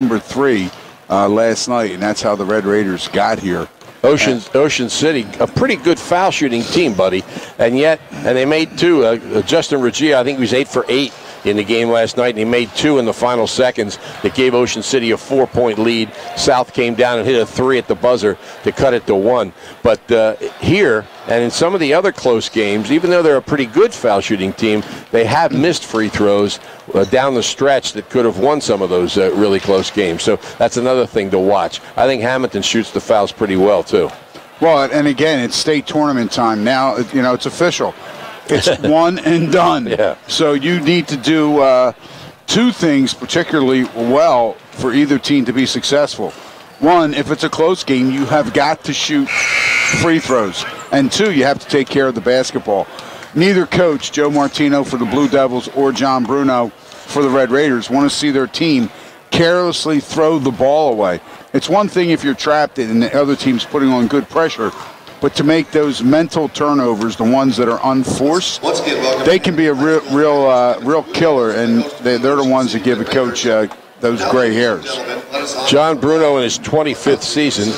number 3 last night, and that's how the Red Raiders got here. Ocean City, a pretty good foul shooting team, buddy, and they made 2. Justin Regia, I think he was 8 for 8 in the game last night, and he made 2 in the final seconds that gave Ocean City a 4-point lead. South came down and hit a 3 at the buzzer to cut it to 1. But here, and in some of the other close games, even though they're a pretty good foul shooting team, they have missed free throws down the stretch that could have won some of those really close games. So that's another thing to watch. I think Hammonton shoots the fouls pretty well, too. Well, and again, it's state tournament time now. It's official. It's one and done. Yeah. So you need to do 2 things particularly well for either team to be successful. 1, if it's a close game, you have got to shoot free throws. And 2, you have to take care of the basketball. Neither coach, Joe Martino for the Blue Devils or John Bruno for the Red Raiders, want to see their team carelessly throw the ball away. It's one thing if you're trapped and the other team's putting on good pressure, but to make those mental turnovers, the ones that are unforced, they can be a real killer, and they're the ones that give a coach those gray hairs. John Bruno in his 25th season,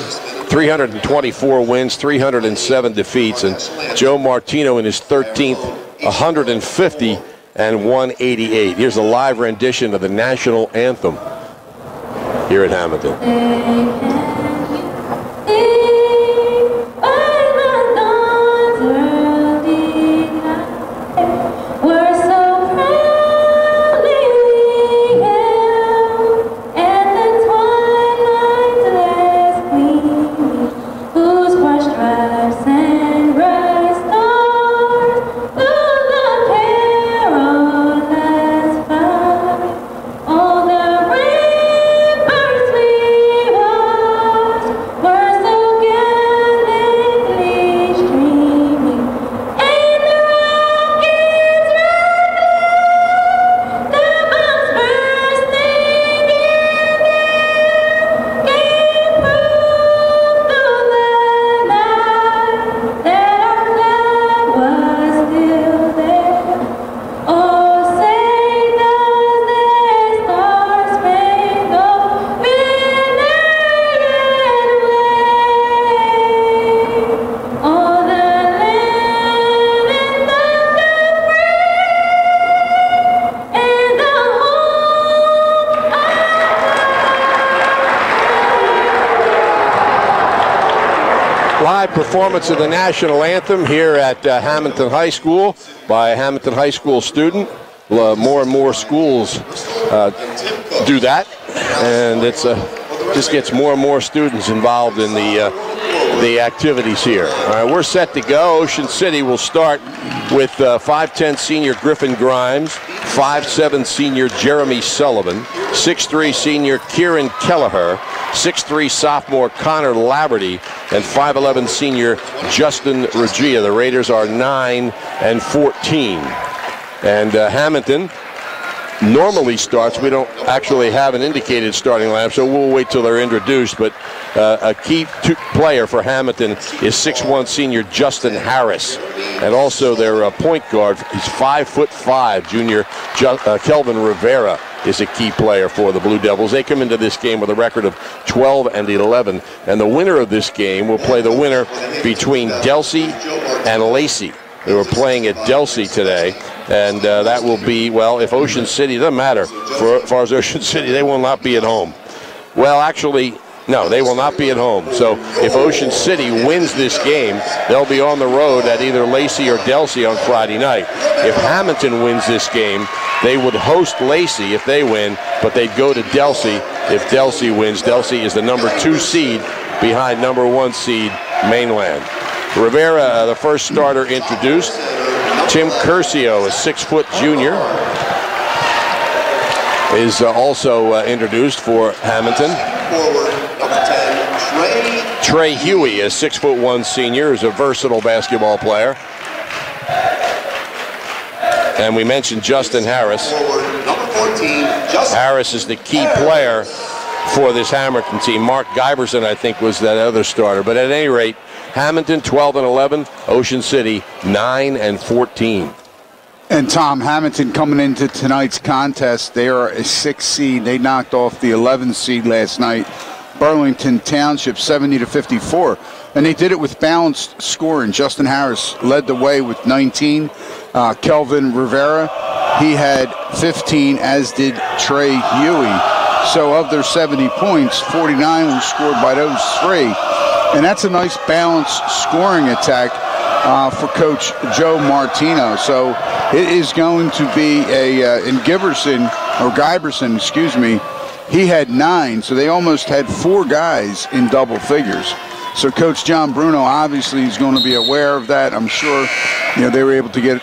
324 wins, 307 defeats, and Joe Martino in his 13th, 150 and 188. Here's a live rendition of the national anthem here at Hammonton. Performance of the national anthem here at Hammonton High School by a Hammonton High School student. More and more schools do that, and it's just gets more and more students involved in the activities here. All right, we're set to go. Ocean City will start with 5'10" senior Griffin Grimes, 5'7" senior Jeremy Sullivan, 6'3" senior Kieran Kelleher, 6'3" sophomore Connor Laverty, and 5'11" senior Justin Regia. The Raiders are 9 and 14. And Hammonton normally starts. We don't actually have an indicated starting lineup, so we'll wait till they're introduced. But a key player for Hammonton is 6'1" senior Justin Harris, and also their point guard, he's 5'5", junior Kelvin Rivera is a key player for the Blue Devils. They come into this game with a record of 12 and 11, and the winner of this game will play the winner between Delsey and Lacey. They were playing at Delsey today, and that will be, well, if Ocean City, doesn't matter, as far as Ocean City, they will not be at home. Well, actually, no, they will not be at home. So if Ocean City wins this game, they'll be on the road at either Lacey or Delsey on Friday night. If Hammonton wins this game, they would host Lacey if they win, but they'd go to Delsey if Delsey wins. Delsey is the number 2 seed behind number 1 seed Mainland. Rivera, the first starter introduced. Tim Curcio, a 6-foot junior, is also introduced for Hammonton. Trey Huey, a 6'1" senior, is a versatile basketball player. And we mentioned Justin Harris. Harris is the key player for this Hammonton team. Mark Giberson, I think, was that other starter. But at any rate, Hammonton 12 and 11, Ocean City 9 and 14. And Tom, Hammonton coming into tonight's contest, they are a 6th seed. They knocked off the 11th seed last night, Burlington Township, 70-54. And they did it with balanced scoring. Justin Harris led the way with 19. Kelvin Rivera, he had 15, as did Trey Huey. So of their 70 points, 49 were scored by those three. And that's a nice balanced scoring attack for Coach Joe Martino. So it is going to be in Giberson, excuse me, he had 9, so they almost had 4 guys in double figures. So Coach John Bruno obviously is going to be aware of that. I'm sure they were able to get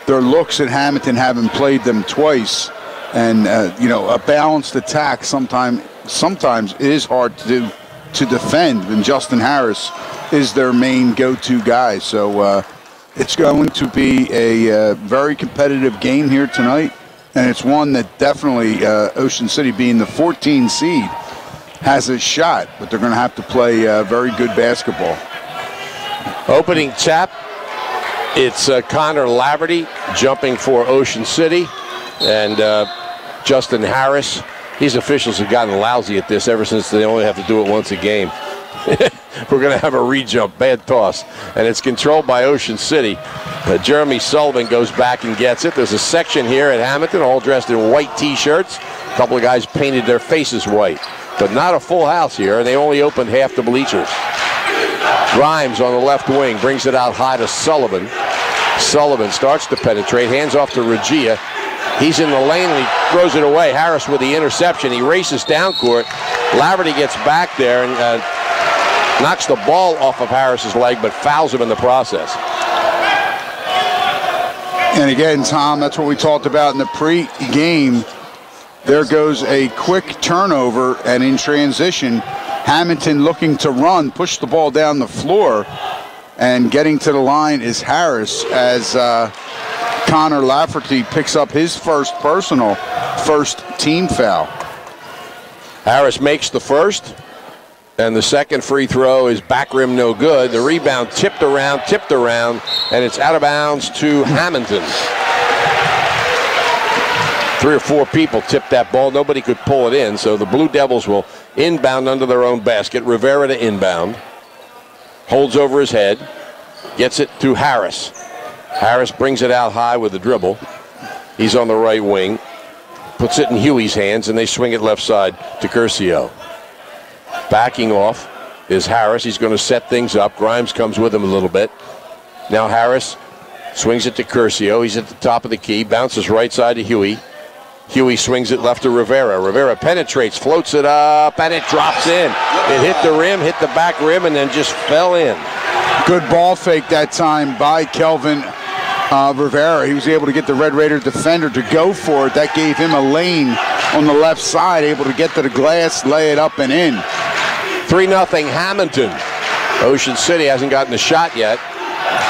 their looks at Hammonton, having played them twice. And, a balanced attack sometimes it is hard to defend when Justin Harris is their main go-to guy. So it's going to be a very competitive game here tonight. And it's one that definitely Ocean City, being the 14 seed, has a shot. But they're going to have to play very good basketball. Opening tap, it's Connor Laverty jumping for Ocean City. And Justin Harris, these officials have gotten lousy at this ever since they only have to do it once a game. We're going to have a re-jump, bad toss. And it's controlled by Ocean City. Jeremy Sullivan goes back and gets it. There's a section here at Hammonton, all dressed in white T-shirts. A couple of guys painted their faces white. But not a full house here, and they only opened half the bleachers. Grimes on the left wing brings it out high to Sullivan. Sullivan starts to penetrate, hands off to Regia. He's in the lane and he throws it away. Harris with the interception. He races down court. Laverty gets back there and knocks the ball off of Harris's leg, but fouls him in the process. And again, Tom, that's what we talked about in the pre-game. There goes a quick turnover, and in transition, Hammonton looking to run, push the ball down the floor, and getting to the line is Harris, as Connor Lafferty picks up his first team foul. Harris makes the first, and the second free throw is back rim, no good. The rebound tipped around, and it's out of bounds to Hammonton. 3 or 4 people tipped that ball. Nobody could pull it in, so the Blue Devils will inbound under their own basket. Rivera to inbound. Holds over his head. Gets it to Harris. Harris brings it out high with the dribble. He's on the right wing. Puts it in Huey's hands, and they swing it left side to Curcio. Backing off is Harris. He's going to set things up. Grimes comes with him a little bit. Now Harris swings it to Curcio. He's at the top of the key. Bounces right side to Huey. Huey swings it left to Rivera. Rivera penetrates, floats it up, and it drops in. It hit the rim, hit the back rim, and then just fell in. Good ball fake that time by Kelvin Rivera. He was able to get the Red Raider defender to go for it. That gave him a lane on the left side, able to get to the glass, lay it up and in. 3-0 Hammonton. Ocean City hasn't gotten the shot yet.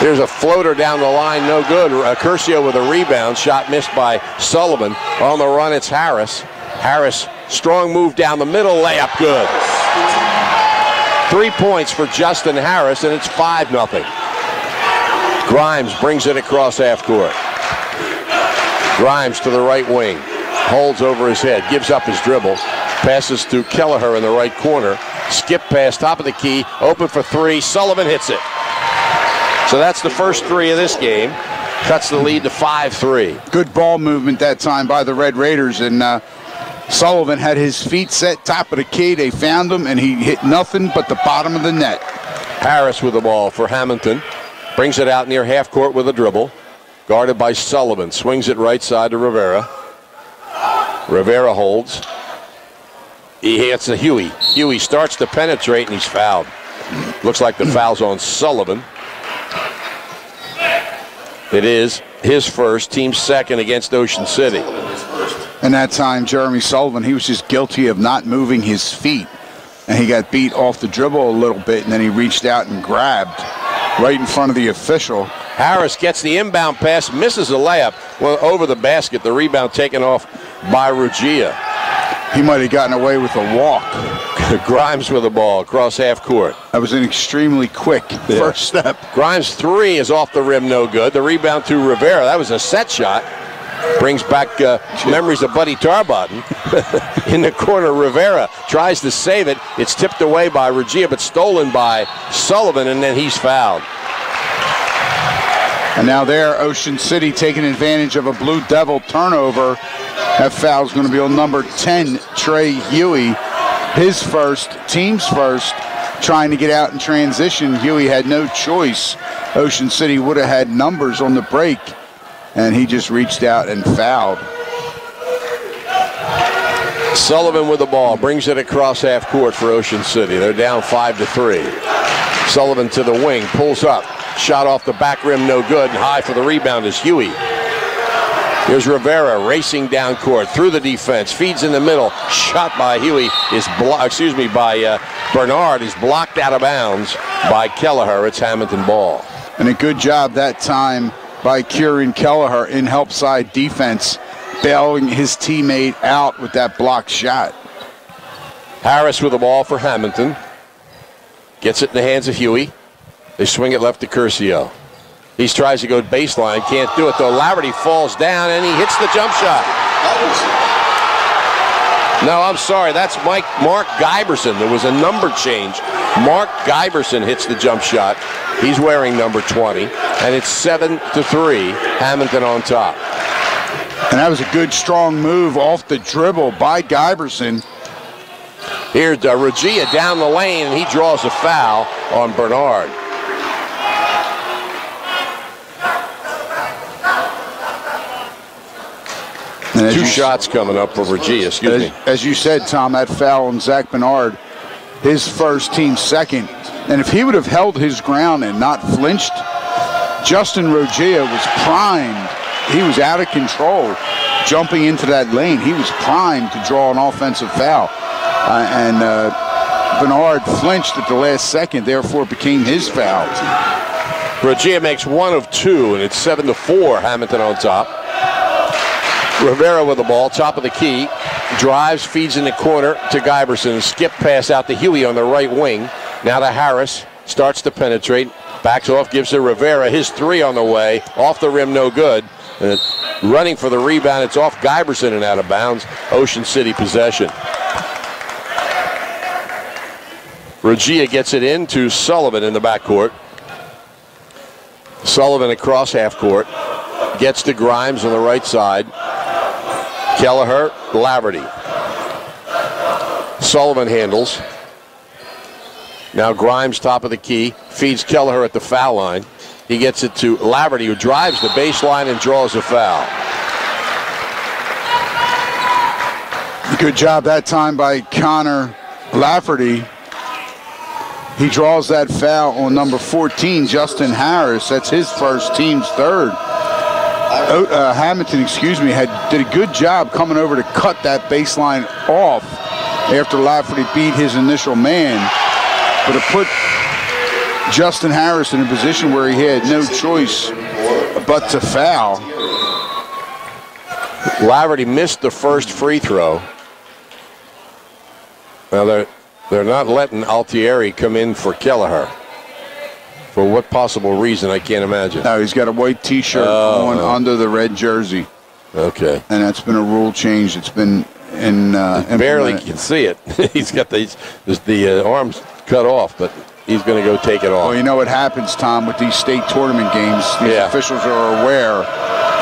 There's a floater down the line, no good. Curcio with a rebound, shot missed by Sullivan. On the run, it's Harris. Harris, strong move down the middle, layup good. 3 points for Justin Harris, and it's 5-0. Grimes brings it across half court. Grimes to the right wing. Holds over his head, gives up his dribble. Passes to Kelleher in the right corner. Skip pass, top of the key, open for 3. Sullivan hits it. So that's the first 3 of this game. Cuts the lead to 5-3. Good ball movement that time by the Red Raiders, and Sullivan had his feet set, top of the key. They found him, and he hit nothing but the bottom of the net. Harris with the ball for Hammonton. Brings it out near half court with a dribble. Guarded by Sullivan. Swings it right side to Rivera. Rivera holds. He hits to Huey. Huey starts to penetrate, and he's fouled. Looks like the foul's on Sullivan. It is his first, team second against Ocean City. And that time, Jeremy Sullivan, he was just guilty of not moving his feet. And he got beat off the dribble a little bit, and then he reached out and grabbed right in front of the official. Harris gets the inbound pass, misses a layup over the basket. The rebound taken off by Ruggia. He might have gotten away with a walk. Grimes with the ball across half court. That was an extremely quick first step. Grimes' three is off the rim, no good. The rebound to Rivera. That was a set shot. Brings back memories of Buddy Tarbotten. In the corner, Rivera tries to save it. It's tipped away by Regia, but stolen by Sullivan, and then he's fouled. And now there, Ocean City taking advantage of a Blue Devil turnover. That foul is going to be on number 10, Trey Huey. His first, team's first, trying to get out in transition. Huey had no choice. Ocean City would have had numbers on the break, and he just reached out and fouled. Sullivan with the ball, brings it across half court for Ocean City. They're down 5-3. Sullivan to the wing, pulls up. Shot off the back rim, no good, and high for the rebound is Huey. Here's Rivera racing down court through the defense, feeds in the middle. Shot by Huey is by Bernard is blocked out of bounds by Kelleher. It's Hammonton ball. And a good job that time by Kieran Kelleher in help side defense, bailing his teammate out with that blocked shot. Harris with the ball for Hammonton. Gets it in the hands of Huey. They swing it left to Curcio. He tries to go baseline, can't do it though. Laverty falls down and he hits the jump shot. No, I'm sorry, that's Mark Giberson. There was a number change. Mark Giberson hits the jump shot. He's wearing number 20, and it's 7-3, Hammonton on top. And that was a good, strong move off the dribble by Giberson. Here's Regia down the lane, and he draws a foul on Bernard. Two shots coming up for Regia, excuse me. As you said, Tom, that foul on Zach Bernard, his first, team second. And if he would have held his ground and not flinched, Justin Regia was primed. He was out of control jumping into that lane. He was primed to draw an offensive foul. And Bernard flinched at the last second, therefore it became his foul. Regia makes one of two, and it's 7-4, Hammonton on top. Rivera with the ball, top of the key, drives, feeds in the corner to Giberson. Skip pass out to Huey on the right wing. Now to Harris, starts to penetrate, backs off, gives to Rivera. His three on the way, off the rim, no good. Running for the rebound, it's off Giberson and out of bounds. Ocean City possession. Regia gets it into Sullivan in the backcourt. Sullivan across half court, gets to Grimes on the right side. Kelleher, Laverty. Sullivan handles. Now Grimes, top of the key, feeds Kelleher at the foul line. He gets it to Laverty, who drives the baseline and draws a foul. Good job that time by Connor Lafferty. He draws that foul on number 14, Justin Harris. That's his first, team's third. Hammonton, did a good job coming over to cut that baseline off after Lafferty beat his initial man. But it put Justin Harris in a position where he had no choice but to foul. Lafferty missed the first free throw. Now they're not letting Altieri come in for Kelleher. For what possible reason, I can't imagine. No, he's got a white T-shirt on under the red jersey. Okay. And that's been a rule change. It's been in. Barely can see it. He's got the arms cut off, but he's going to go take it off. Well, you know what happens, Tom, with these state tournament games. These officials are aware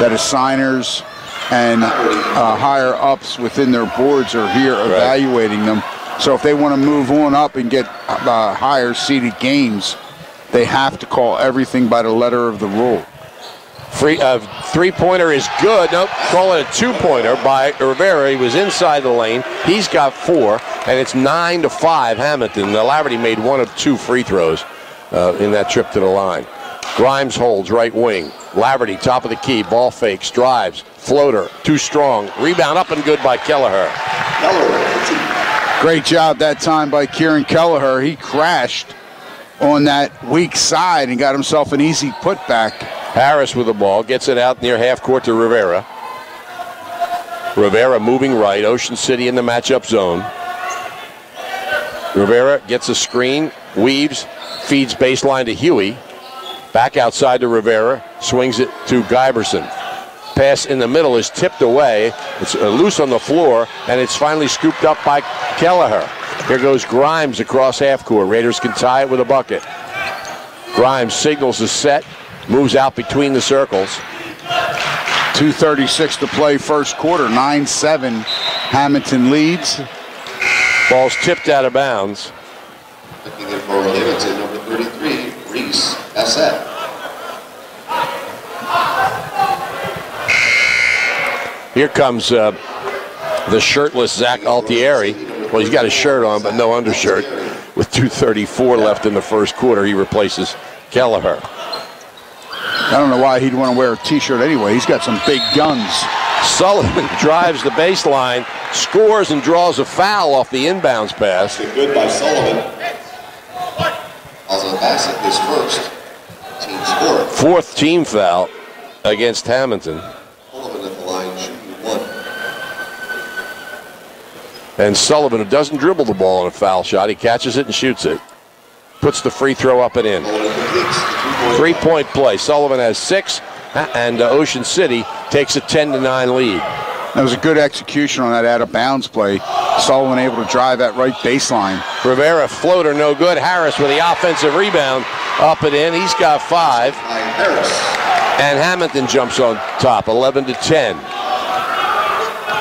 that assigners and higher ups within their boards are here evaluating them. So if they want to move on up and get higher seeded games, they have to call everything by the letter of the rule. Three-pointer is good. Nope, call it a two-pointer by Rivera. He was inside the lane. He's got four, and it's 9-5 Hammonton. Laverty made one of two free throws in that trip to the line. Grimes holds right wing. Laverty, top of the key, ball fakes, drives, floater, too strong. Rebound up and good by Kelleher. Great job that time by Kieran Kelleher. He crashed on that weak side and got himself an easy putback. Harris with the ball, gets it out near half court to Rivera. Rivera moving right. Ocean City in the matchup zone. Rivera gets a screen, weaves, feeds baseline to Huey. Back outside to Rivera, swings it to Giberson. Pass in the middle is tipped away. It's loose on the floor, and it's finally scooped up by Kelleher. Here goes Grimes across half court. Raiders can tie it with a bucket. Grimes signals the set, moves out between the circles. 2:36 to play first quarter, 9-7. Hammonton leads. Ball's tipped out of bounds. Looking in for Hammonton, number 33, Reese Bassett. Here comes the shirtless Zach Altieri. Well, he's got his shirt on, but no undershirt. With 2:34 left in the first quarter, he replaces Kelleher. I don't know why he'd want to wear a T-shirt anyway. He's got some big guns. Sullivan drives the baseline, scores, and draws a foul off the inbounds pass. Good by Sullivan. Also Bassett is first. Team score. Fourth team foul against Hammonton. Sullivan at the line shooting 1. And Sullivan, who doesn't dribble the ball on a foul shot, he catches it and shoots it. Puts the free throw up and in. 3-point play. Sullivan has 6, and Ocean City takes a 10-9 lead. That was a good execution on that out-of-bounds play. Sullivan able to drive that right baseline. Rivera floater no good. Harris with the offensive rebound up and in. He's got 5. And Hammonton jumps on top, 11-10.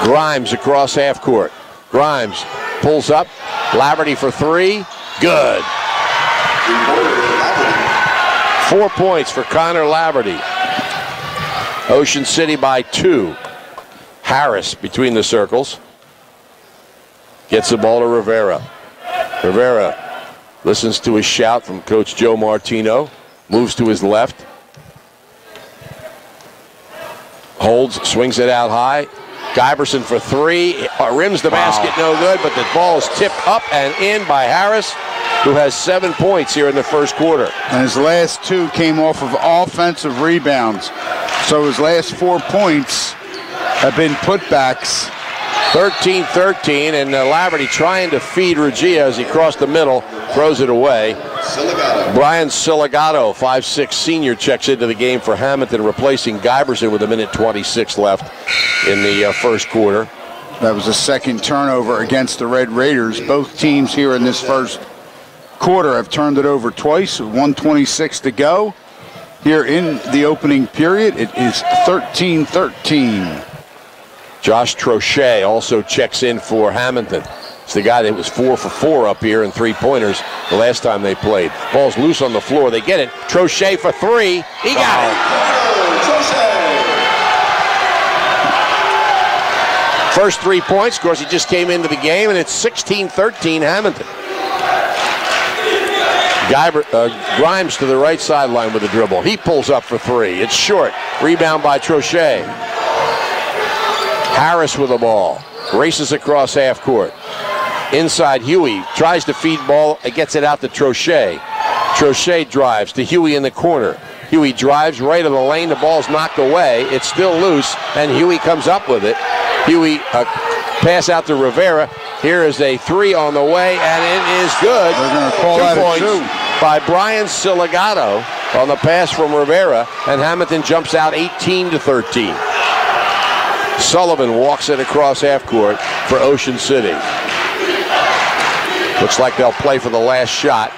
Grimes across half court. Grimes pulls up. Laverty for 3. Good. 4 points for Connor Laverty. Ocean City by 2. Harris between the circles. Gets the ball to Rivera. Rivera listens to his shout from Coach Joe Martino. Moves to his left. Holds, swings it out high. Giberson for 3. Rims the basket, no good, but the ball is tipped up and in by Harris, who has 7 points here in the first quarter. And his last 2 came off of offensive rebounds. So his last 4 points have been putbacks. 13-13, and Laverty trying to feed Regia as he crossed the middle, throws it away. Brian Siligato, 5'6" senior, checks into the game for Hammonton, replacing Giberson with 1:26 left in the first quarter. That was a second turnover against the Red Raiders. Both teams here in this first quarter have turned it over twice, with 1:26 to go. Here in the opening period, it is 13-13. Josh Trochet also checks in for Hammonton. It's the guy that was 4 for 4 up here in 3-pointers the last time they played. Ball's loose on the floor. They get it. Trochet for 3. He got it. First 3 points. Of course, he just came into the game, and it's 16-13 Hammonton. Grimes to the right sideline with a dribble. He pulls up for 3. It's short. Rebound by Trochet. Harris with the ball. Races across half court. Inside Huey. Tries to feed ball. It gets it out to Trochet. Trochet drives to Huey in the corner. Huey drives right of the lane. The ball's knocked away. It's still loose, and Huey comes up with it. Huey pass out to Rivera. Here is a 3 on the way, and it is good. They're going to call 2 that points a 2 by Brian Siligato on the pass from Rivera, and Hammonton jumps out 18-13. Sullivan walks it across half court for Ocean City. Looks like they'll play for the last shot.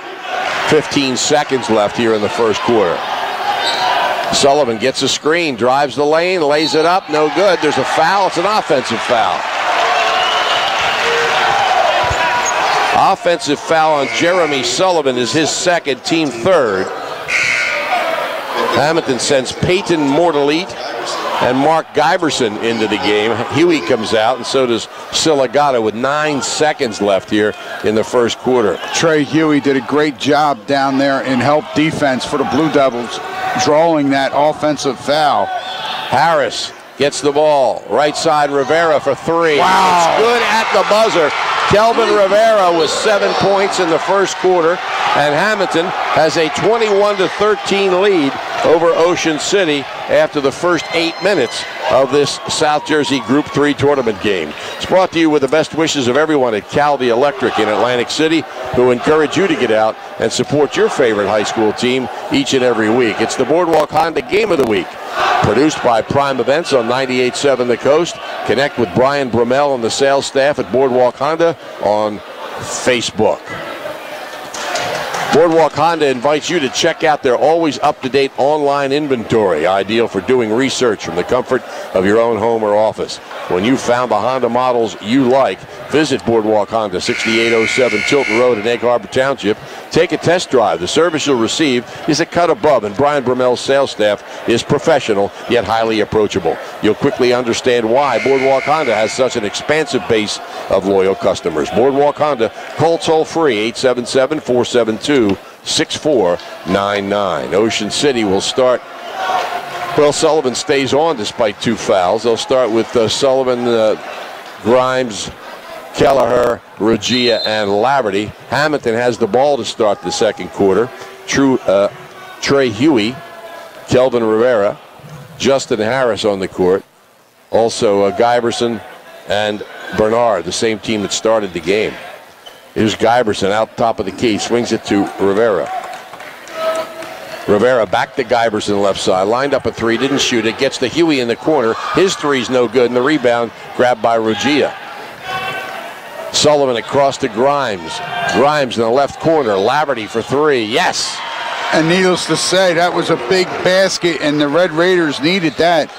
15 seconds left here in the first quarter. Sullivan gets a screen, drives the lane, lays it up, no good. There's a foul. It's an offensive foul. Offensive foul on Jeremy Sullivan is his second, team third. Hammonton sends Peyton Mortalite and Mark Giberson into the game. Huey comes out, and so does Siligato with 9 seconds left here in the first quarter. Trey Huey did a great job down there in help defense for the Blue Devils, drawing that offensive foul. Harris gets the ball. Right side, Rivera for 3. Wow. It's good at the buzzer. Kelvin Rivera with 7 points in the first quarter, and Hammonton has a 21-13 lead over Ocean City after the first 8 minutes of this South Jersey Group 3 tournament game. It's brought to you with the best wishes of everyone at Cal the Electric in Atlantic City, who encourage you to get out and support your favorite high school team each and every week. It's the Boardwalk Honda Game of the Week, produced by Prime Events on 98.7 The Coast. Connect with Brian Brummel and the sales staff at Boardwalk Honda on Facebook. Boardwalk Honda invites you to check out their always up-to-date online inventory, ideal for doing research from the comfort of your own home or office. When you've found the Honda models you like, visit Boardwalk Honda, 6807 Tilton Road in Egg Harbor Township. Take a test drive. The service you'll receive is a cut above, and Brian Brummel's sales staff is professional yet highly approachable. You'll quickly understand why Boardwalk Honda has such an expansive base of loyal customers. Boardwalk Honda, call toll-free 877-472-6499. Ocean City will start. Well, Sullivan stays on despite 2 fouls. They'll start with Sullivan, Grimes, Kelleher, Regia, and Laverty. Hammonton has the ball to start the second quarter. Trey Huey, Kelvin Rivera, Justin Harris on the court. Also Giberson and Bernard, the same team that started the game. Here's Giberson out top of the key, swings it to Rivera. Rivera back to Giberson left side, lined up a 3, didn't shoot it, gets to Huey in the corner. His 3's no good, and the rebound grabbed by Regia. Sullivan across to Grimes. Grimes in the left corner. Laverty for 3. Yes! And needless to say, that was a big basket, and the Red Raiders needed that.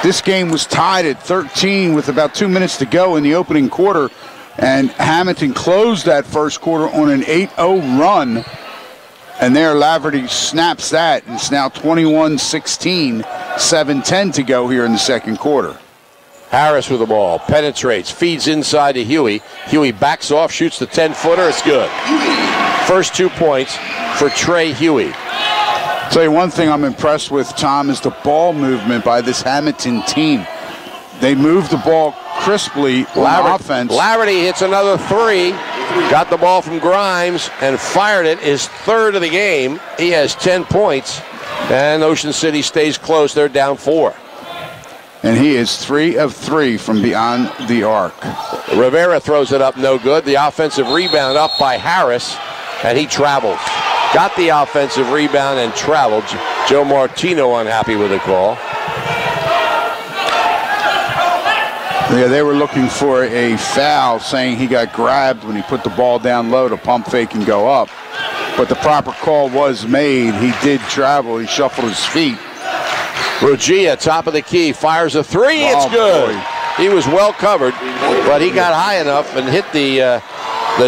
This game was tied at 13 with about 2 minutes to go in the opening quarter, and Hammonton closed that first quarter on an 8-0 run. And there, Laverty snaps that, and it's now 21-16, 7:10 to go here in the second quarter. Harris with the ball, penetrates, feeds inside to Huey. Huey backs off, shoots the 10-footer. It's good. First 2 points for Trey Huey. I'll tell you one thing I'm impressed with, Tom, is the ball movement by this Hammonton team. They move the ball crisply on offense. Laverty hits another 3. Got the ball from Grimes and fired it. His 3rd of the game. He has 10 points. And Ocean City stays close. They're down 4. And he is 3 of 3 from beyond the arc. Rivera throws it up, no good. The offensive rebound up by Harris, and he travels. Got the offensive rebound and traveled. Joe Martino unhappy with the call. Yeah, they were looking for a foul, saying he got grabbed when he put the ball down low to pump fake and go up. But the proper call was made. He did travel. He shuffled his feet. Regia, top of the key, fires a 3. It's good. Boy. He was well covered, but he got high enough and hit the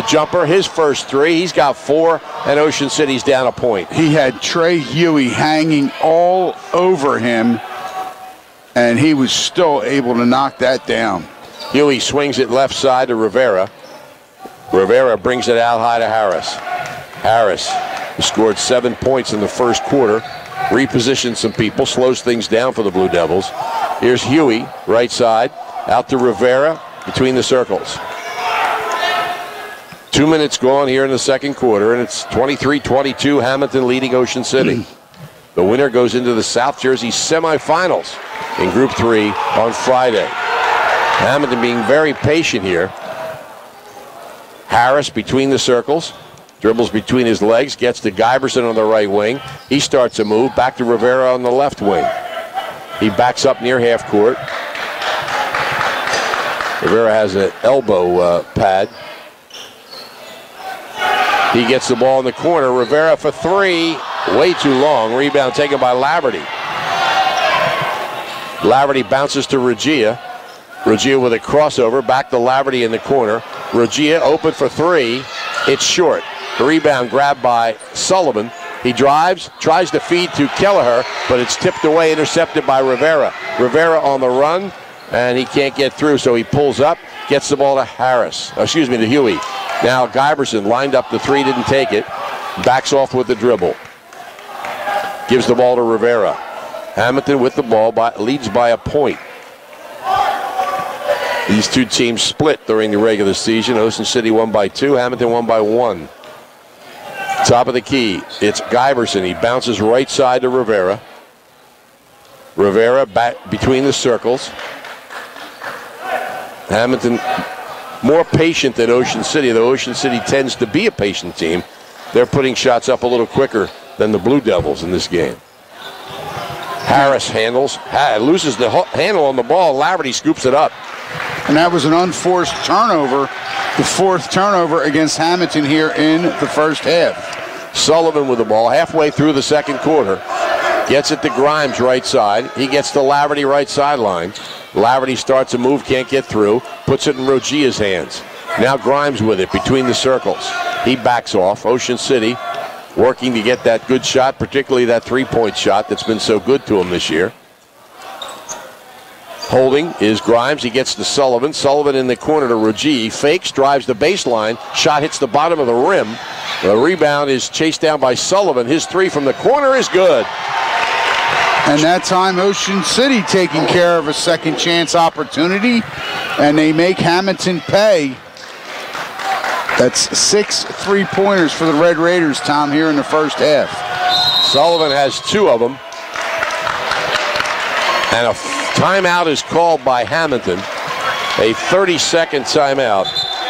jumper. His first 3. He's got 4, and Ocean City's down a point. He had Trey Huey hanging all over him, and he was still able to knock that down. Huey swings it left side to Rivera. Rivera brings it out high to Harris. Harris scored 7 points in the first quarter. Repositions some people, slows things down for the Blue Devils. Here's Huey, right side, out to Rivera, between the circles. 2 minutes gone here in the second quarter, and it's 23-22, Hammonton leading Ocean City. The winner goes into the South Jersey semifinals in Group 3 on Friday. Hammonton being very patient here. Harris between the circles. Dribbles between his legs, gets to Giberson on the right wing. He starts a move, back to Rivera on the left wing. He backs up near half court. Rivera has an elbow pad. He gets the ball in the corner. Rivera for 3, way too long. Rebound taken by Laverty. Laverty bounces to Regia. Regia with a crossover, back to Laverty in the corner. Regia open for 3. It's short. The rebound grabbed by Sullivan. He drives, tries to feed to Kelleher, but it's tipped away, intercepted by Rivera. Rivera on the run, and he can't get through, so he pulls up, gets the ball to to Huey. Now Giberson lined up the 3, didn't take it. Backs off with the dribble. Gives the ball to Rivera. Hammonton with the ball, leads by a point. These two teams split during the regular season. Ocean City won by 2, Hammonton won by 1. Top of the key, it's Giberson. He bounces right side to Rivera. Rivera back between the circles. Hammonton more patient than Ocean City, though Ocean City tends to be a patient team. They're putting shots up a little quicker than the Blue Devils in this game. Harris handles, loses the handle on the ball. Laverty scoops it up. And that was an unforced turnover, the 4th turnover against Hammonton here in the first half. Sullivan with the ball halfway through the second quarter. Gets it to Grimes right side. He gets to Laverty right sideline. Laverty starts a move, can't get through. Puts it in Rogia's hands. Now Grimes with it between the circles. He backs off. Ocean City working to get that good shot, particularly that three-point shot that's been so good to him this year. Holding is Grimes. He gets to Sullivan. Sullivan in the corner to Rogia. Fakes, drives the baseline. Shot hits the bottom of the rim. The rebound is chased down by Sullivan. His three from the corner is good. And that time, Ocean City taking care of a second chance opportunity, and they make Hammonton pay. That's 6 3-pointers for the Red Raiders, Tom, here in the first half. Sullivan has 2 of them. And a timeout is called by Hammonton. A 30-second timeout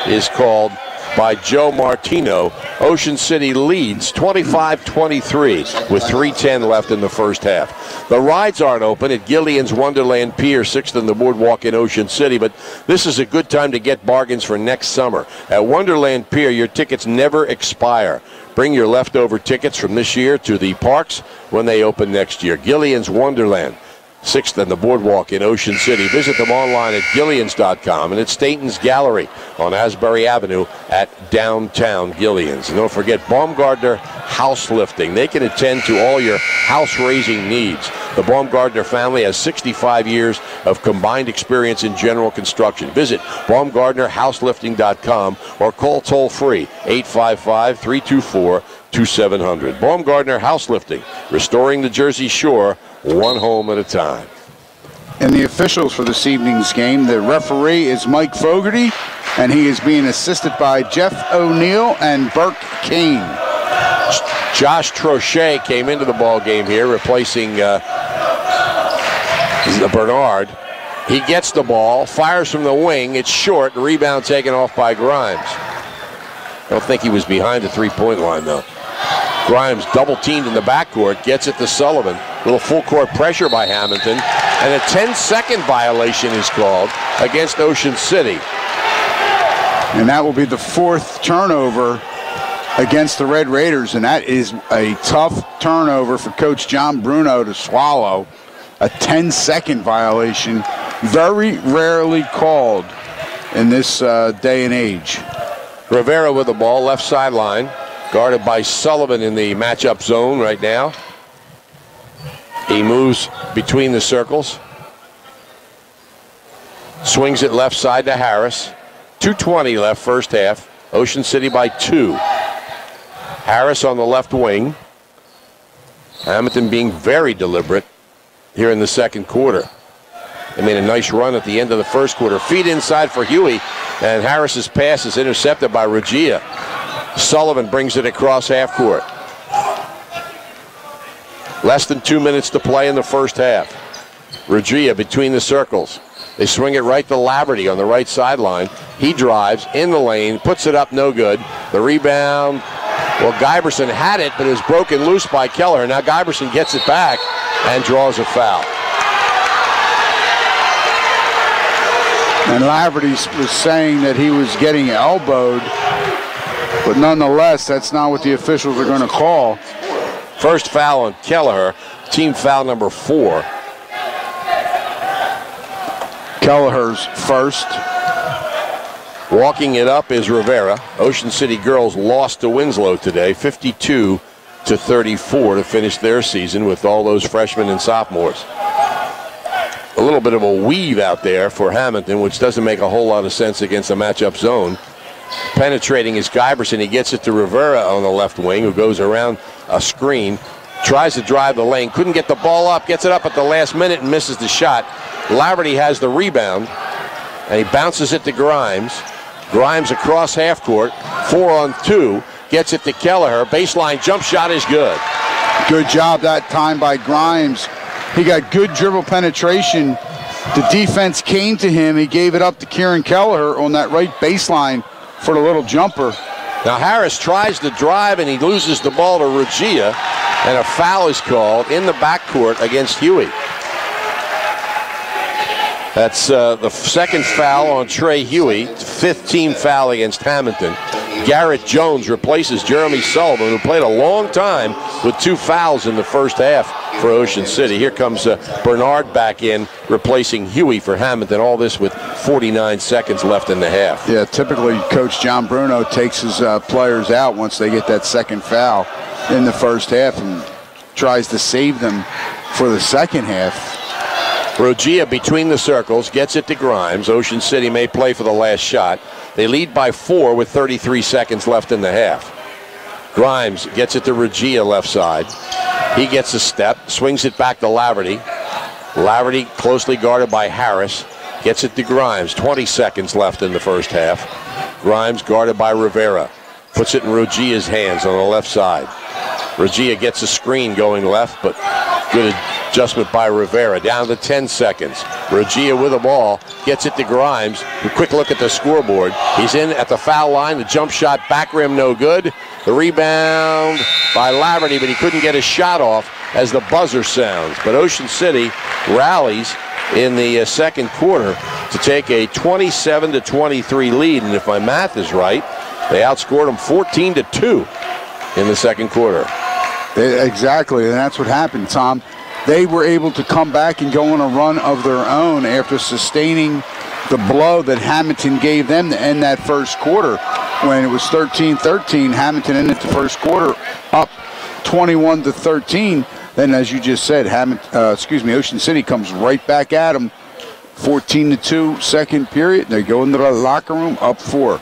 is called by Joe Martino. Ocean City leads 25-23 with 3:10 left in the first half. The rides aren't open at Gillian's Wonderland Pier, 6th in the boardwalk in Ocean City, but this is a good time to get bargains for next summer. At Wonderland Pier, your tickets never expire. Bring your leftover tickets from this year to the parks when they open next year. Gillian's Wonderland, 6th and the boardwalk in Ocean City. Visit them online at Gillians.com and at Staten's Gallery on Asbury Avenue at downtown Gillians. And don't forget Baumgartner House Lifting. They can attend to all your house raising needs. The Baumgartner family has 65 years of combined experience in general construction. Visit BaumgartnerHouselifting.com or call toll-free 855-324-2700. Baumgartner House Lifting, restoring the Jersey Shore one home at a time. And the officials for this evening's game, the referee is Mike Fogarty, and he is being assisted by Jeff O'Neill and Burke Kane. Josh Trochet came into the ball game here, replacing Bernard. He gets the ball, fires from the wing. It's short. The rebound taken off by Grimes. I don't think he was behind the three-point line, though. Grimes double-teamed in the backcourt, gets it to Sullivan. Little full-court pressure by Hammonton. And a 10-second violation is called against Ocean City. And that will be the 4th turnover against the Red Raiders, and that is a tough turnover for Coach John Bruno to swallow. A 10-second violation, very rarely called in this day and age. Rivera with the ball, left sideline, guarded by Sullivan in the matchup zone right now. He moves between the circles. Swings it left side to Harris. 2:20 left first half. Ocean City by 2. Harris on the left wing. Hammonton being very deliberate here in the second quarter. They made a nice run at the end of the first quarter. Feed inside for Huey, and Harris's pass is intercepted by Rogia. Sullivan brings it across half court. Less than 2 minutes to play in the first half. Rogia between the circles. They swing it right to Laverty on the right sideline. He drives in the lane, puts it up, no good. The rebound, well, Guyberson had it, but it was broken loose by Keller. Now Guyberson gets it back and draws a foul. And Laverty was saying that he was getting elbowed, but nonetheless, that's not what the officials are going to call. First foul on Kelleher, team foul number 4. Kelleher's first. Walking it up is Rivera. Ocean City girls lost to Winslow today, 52-34 to finish their season with all those freshmen and sophomores. A little bit of a weave out there for Hammonton, which doesn't make a whole lot of sense against a matchup zone. Penetrating is Guyberson. He gets it to Rivera on the left wing, who goes around a screen, tries to drive the lane, couldn't get the ball up, gets it up at the last minute and misses the shot. Laverty has the rebound, and he bounces it to Grimes. Grimes across half court, 4-on-2, gets it to Kelleher. Baseline jump shot is good. Good job that time by Grimes. He got good dribble penetration. The defense came to him. He gave it up to Kieran Kelleher on that right baseline for the little jumper. Now Harris tries to drive, and he loses the ball to Rugia, and a foul is called in the backcourt against Huey. That's the second foul on Trey Huey, fifth team foul against Hammonton. Garrett Jones replaces Jeremy Sullivan, who played a long time with 2 fouls in the first half for Ocean City. Here comes Bernard back in, replacing Huey for Hammonton. All this with 49 seconds left in the half. Yeah, typically Coach John Bruno takes his players out once they get that second foul in the first half and tries to save them for the second half. Rugia between the circles, gets it to Grimes. Ocean City may play for the last shot. They lead by 4 with 33 seconds left in the half. Grimes gets it to Rugia left side. He gets a step, swings it back to Laverty. Laverty closely guarded by Harris. Gets it to Grimes. 20 seconds left in the first half. Grimes guarded by Rivera. Puts it in Rugia's hands on the left side. Rugia gets a screen going left, but good adjustment by Rivera. Down to 10 seconds. Rugia with the ball, gets it to Grimes. A quick look at the scoreboard. He's in at the foul line. The jump shot, back rim, no good. The rebound by Laverty, but he couldn't get a shot off as the buzzer sounds. But Ocean City rallies in the second quarter to take a 27-23 lead. And if my math is right, they outscored them 14-2 in the second quarter. Exactly, and that's what happened, Tom. They were able to come back and go on a run of their own after sustaining the blow that Hammonton gave them to end that first quarter. When it was 13-13, Hammonton ended the first quarter up 21-13. Then, as you just said, Ocean City comes right back at them. 14-2 second period. They go into the locker room up 4.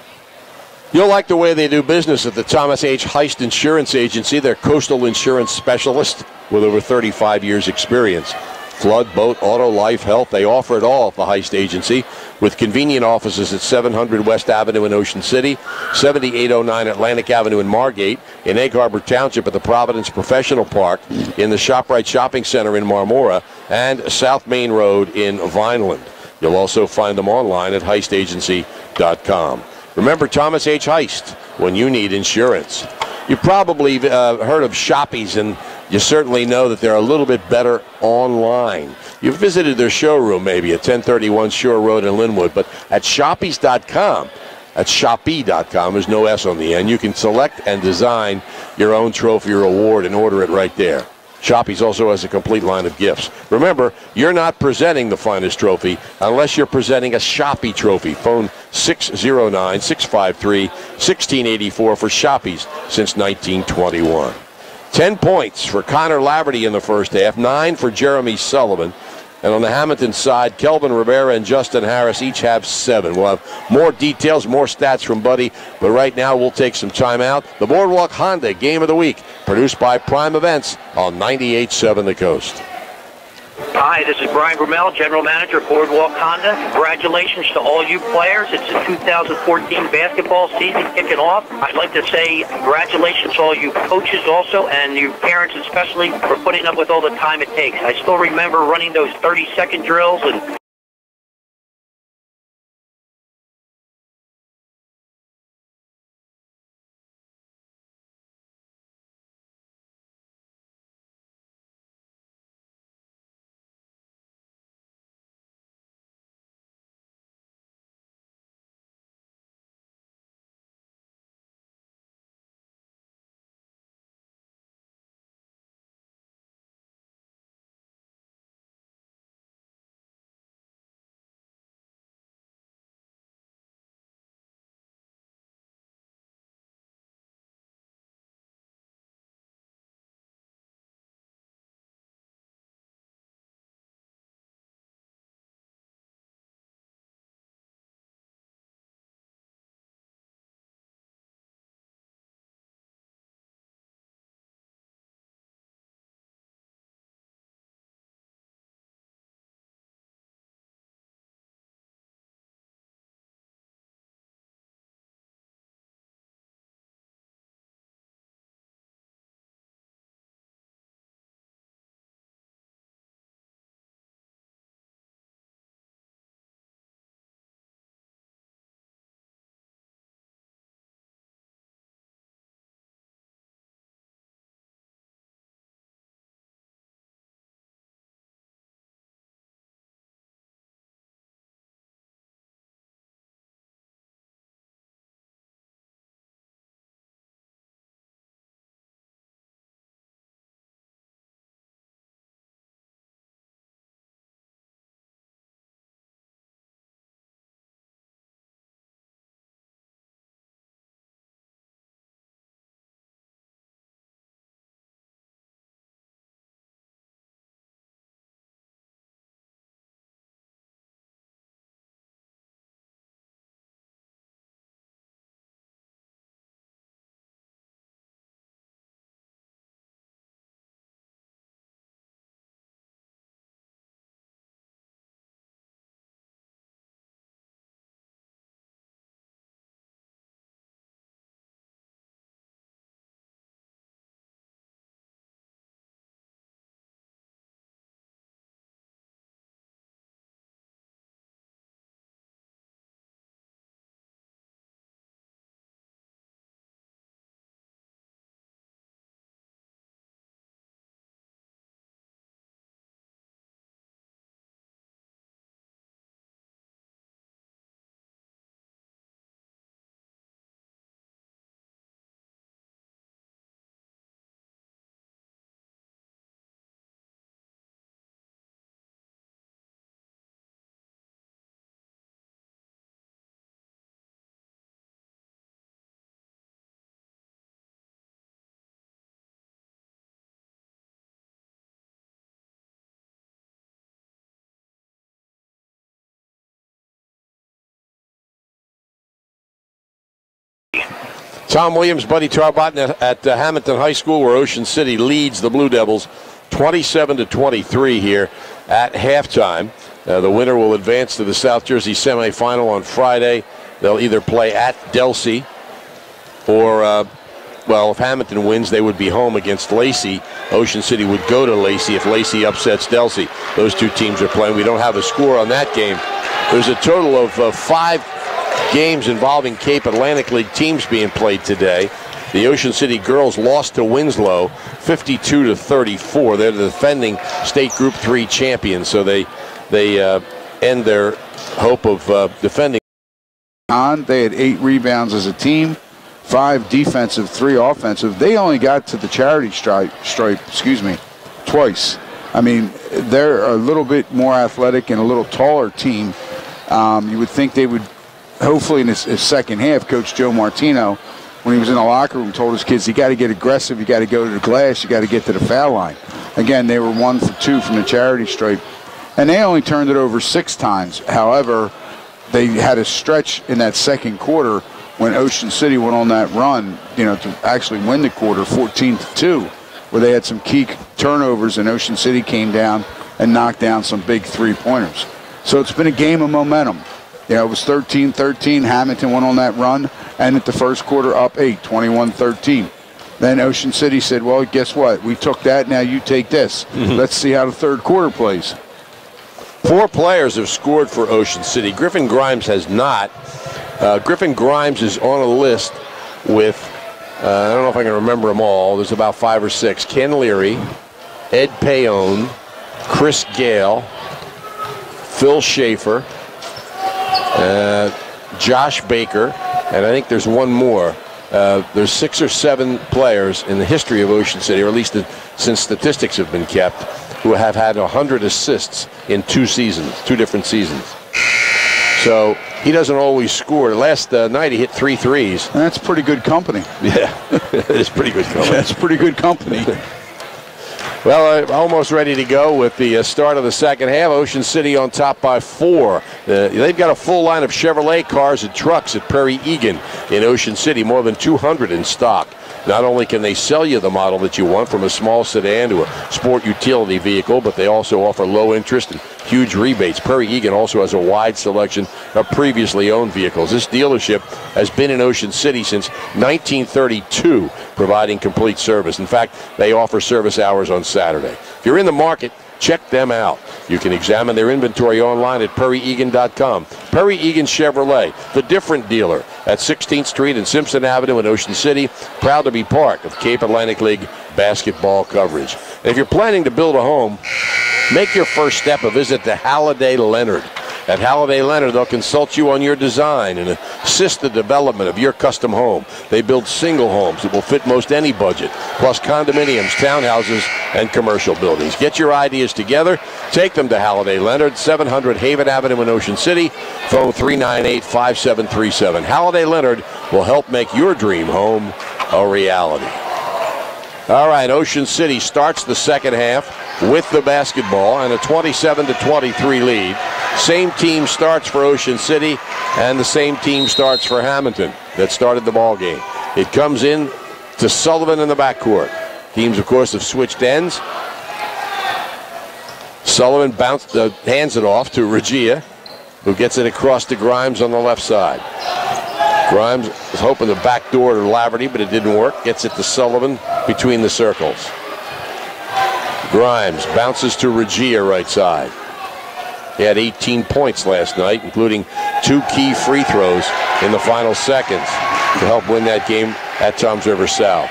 You'll like the way they do business at the Thomas H. Heist Insurance Agency. They're coastal insurance specialists with over 35 years experience. Flood, boat, auto, life, health, they offer it all at the Heist Agency with convenient offices at 700 West Avenue in Ocean City, 7809 Atlantic Avenue in Margate, in Egg Harbor Township at the Providence Professional Park, in the ShopRite Shopping Center in Marmora, and South Main Road in Vineland. You'll also find them online at heistagency.com. Remember Thomas H. Heist when you need insurance. You probably heard of Shoppies, and you certainly know that they're a little bit better online. You've visited their showroom maybe at 1031 Shore Road in Linwood, but at Shoppies.com, at Shoppy.com, there's no S on the end. You can select and design your own trophy or award and order it right there. Shoppy's also has a complete line of gifts. Remember, you're not presenting the finest trophy unless you're presenting a Shoppy trophy. Phone 609-653-1684 for Shoppy's since 1921. 10 points for Connor Laverty in the first half, 9 for Jeremy Sullivan. And on the Hammonton side, Kelvin Rivera and Justin Harris each have 7. We'll have more details, more stats from Buddy, but right now we'll take some time out. The Boardwalk Honda Game of the Week, produced by Prime Events on 98.7 The Coast. Hi, this is Brian Grummel, General Manager of Boardwalk Honda. Congratulations to all you players. It's the 2014 basketball season kicking off. I'd like to say congratulations to all you coaches also, and your parents especially, for putting up with all the time it takes. I still remember running those 30-second drills and Tom Williams, Buddy Tarbotton at Hammonton High School, where Ocean City leads the Blue Devils 27-23 here at halftime. The winner will advance to the South Jersey semifinal on Friday. They'll either play at Delsea or, well, if Hammonton wins, they would be home against Lacey. Ocean City would go to Lacey if Lacey upsets Delsea. Those two teams are playing. We don't have a score on that game. There's a total of 5 games involving Cape Atlantic League teams being played today. The Ocean City girls lost to Winslow 52-34. They're the defending state Group 3 champions, so they end their hope of defending. They had 8 rebounds as a team, 5 defensive, 3 offensive. They only got to the charity stripe, twice. I mean, they're a little bit more athletic and a little taller team. You would think they would, hopefully in his second half, Coach Joe Martino, when he was in the locker room, told his kids, you got to get aggressive, you got to go to the glass, you got to get to the foul line. Again, they were 1 for 2 from the charity stripe. And they only turned it over 6 times. However, they had a stretch in that second quarter when Ocean City went on that run, to actually win the quarter 14-2, where they had some key turnovers and Ocean City came down and knocked down some big 3-pointers. So it's been a game of momentum. It was 13-13. Hammonton went on that run, and at the first quarter up 8, 21-13. Then Ocean City said, well, guess what? We took that, now you take this. Let's see how the third quarter plays. 4 players have scored for Ocean City. Griffin Grimes has not. Griffin Grimes is on a list with, I don't know if I can remember them all. There's about 5 or 6. Ken Leary, Ed Paone, Chris Gale, Phil Schaefer, Josh Baker, and I think there's one more. There's 6 or 7 players in the history of Ocean City, or at least since statistics have been kept, who have had 100 assists in 2 seasons, 2 different seasons. So he doesn't always score. Last night he hit 3 threes. And that's pretty good company. Yeah, it's pretty good company. That's pretty good company. Well, almost ready to go with the start of the second half. Ocean City on top by 4. They've got a full line of Chevrolet cars and trucks at Prairie Egan in Ocean City, more than 200 in stock. Not only can they sell you the model that you want, from a small sedan to a sport utility vehicle, but they also offer low interest and huge rebates. Prairie Egan also has a wide selection of previously owned vehicles. This dealership has been in Ocean City since 1932, providing complete service. In fact, they offer service hours on Saturday. If you're in the market, check them out. You can examine their inventory online at PrairieEgan.com. Prairie Egan Chevrolet, the different dealer at 16th Street and Simpson Avenue in Ocean City. Proud to be part of Cape Atlantic League basketball coverage. And if you're planning to build a home, make your first step a visit to Halliday Leonard. At Halliday Leonard, they'll consult you on your design and assist the development of your custom home. They build single homes that will fit most any budget, plus condominiums, townhouses, and commercial buildings. Get your ideas together. Take them to Halliday Leonard, 700 Haven Avenue in Ocean City. Phone 398-5737. Halliday Leonard will help make your dream home a reality. All right, Ocean City starts the second half with the basketball and a 27-23 lead. Same team starts for Ocean City, and the same team starts for Hammonton that started the ball game. It comes in to Sullivan in the backcourt. Teams, of course, have switched ends. Sullivan hands it off to Regia, who gets it across to Grimes on the left side. Grimes was hoping the back door to Laverty, but it didn't work. Gets it to Sullivan between the circles. Grimes bounces to Regia right side. He had 18 points last night, including 2 key free throws in the final seconds to help win that game at Toms River South.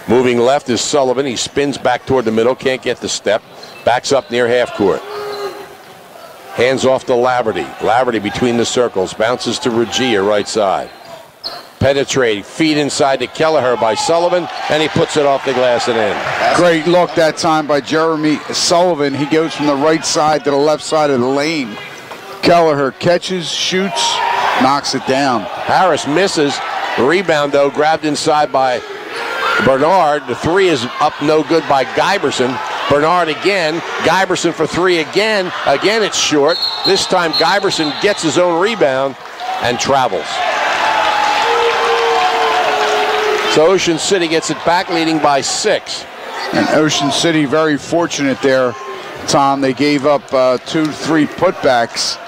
Moving left is Sullivan. He spins back toward the middle, can't get the step. Backs up near half court. Hands off to Laverty. Laverty between the circles. Bounces to Regia right side. Penetrating, feed inside to Kelleher by Sullivan, and he puts it off the glass and in. Great look that time by Jeremy Sullivan. He goes from the right side to the left side of the lane. Kelleher catches, shoots, knocks it down. Harris misses. The rebound, though, grabbed inside by Bernard. The 3 is up no good by Guyberson. Bernard again. Guyberson for 3 again. Again, it's short. This time Guyberson gets his own rebound and travels. So Ocean City gets it back, leading by 6. And Ocean City very fortunate there, Tom. They gave up 2-3 putbacks,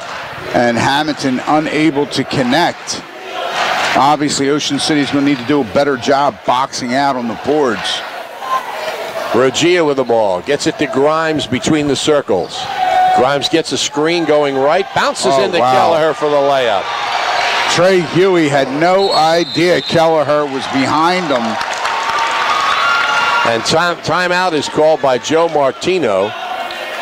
and Hammonton unable to connect. Obviously, Ocean City's going to need to do a better job boxing out on the boards. Regia with the ball, gets it to Grimes between the circles. Grimes gets a screen going right, bounces into Kelleher for the layup. Trey Huey had no idea Kelleher was behind him. And timeout is called by Joe Martino.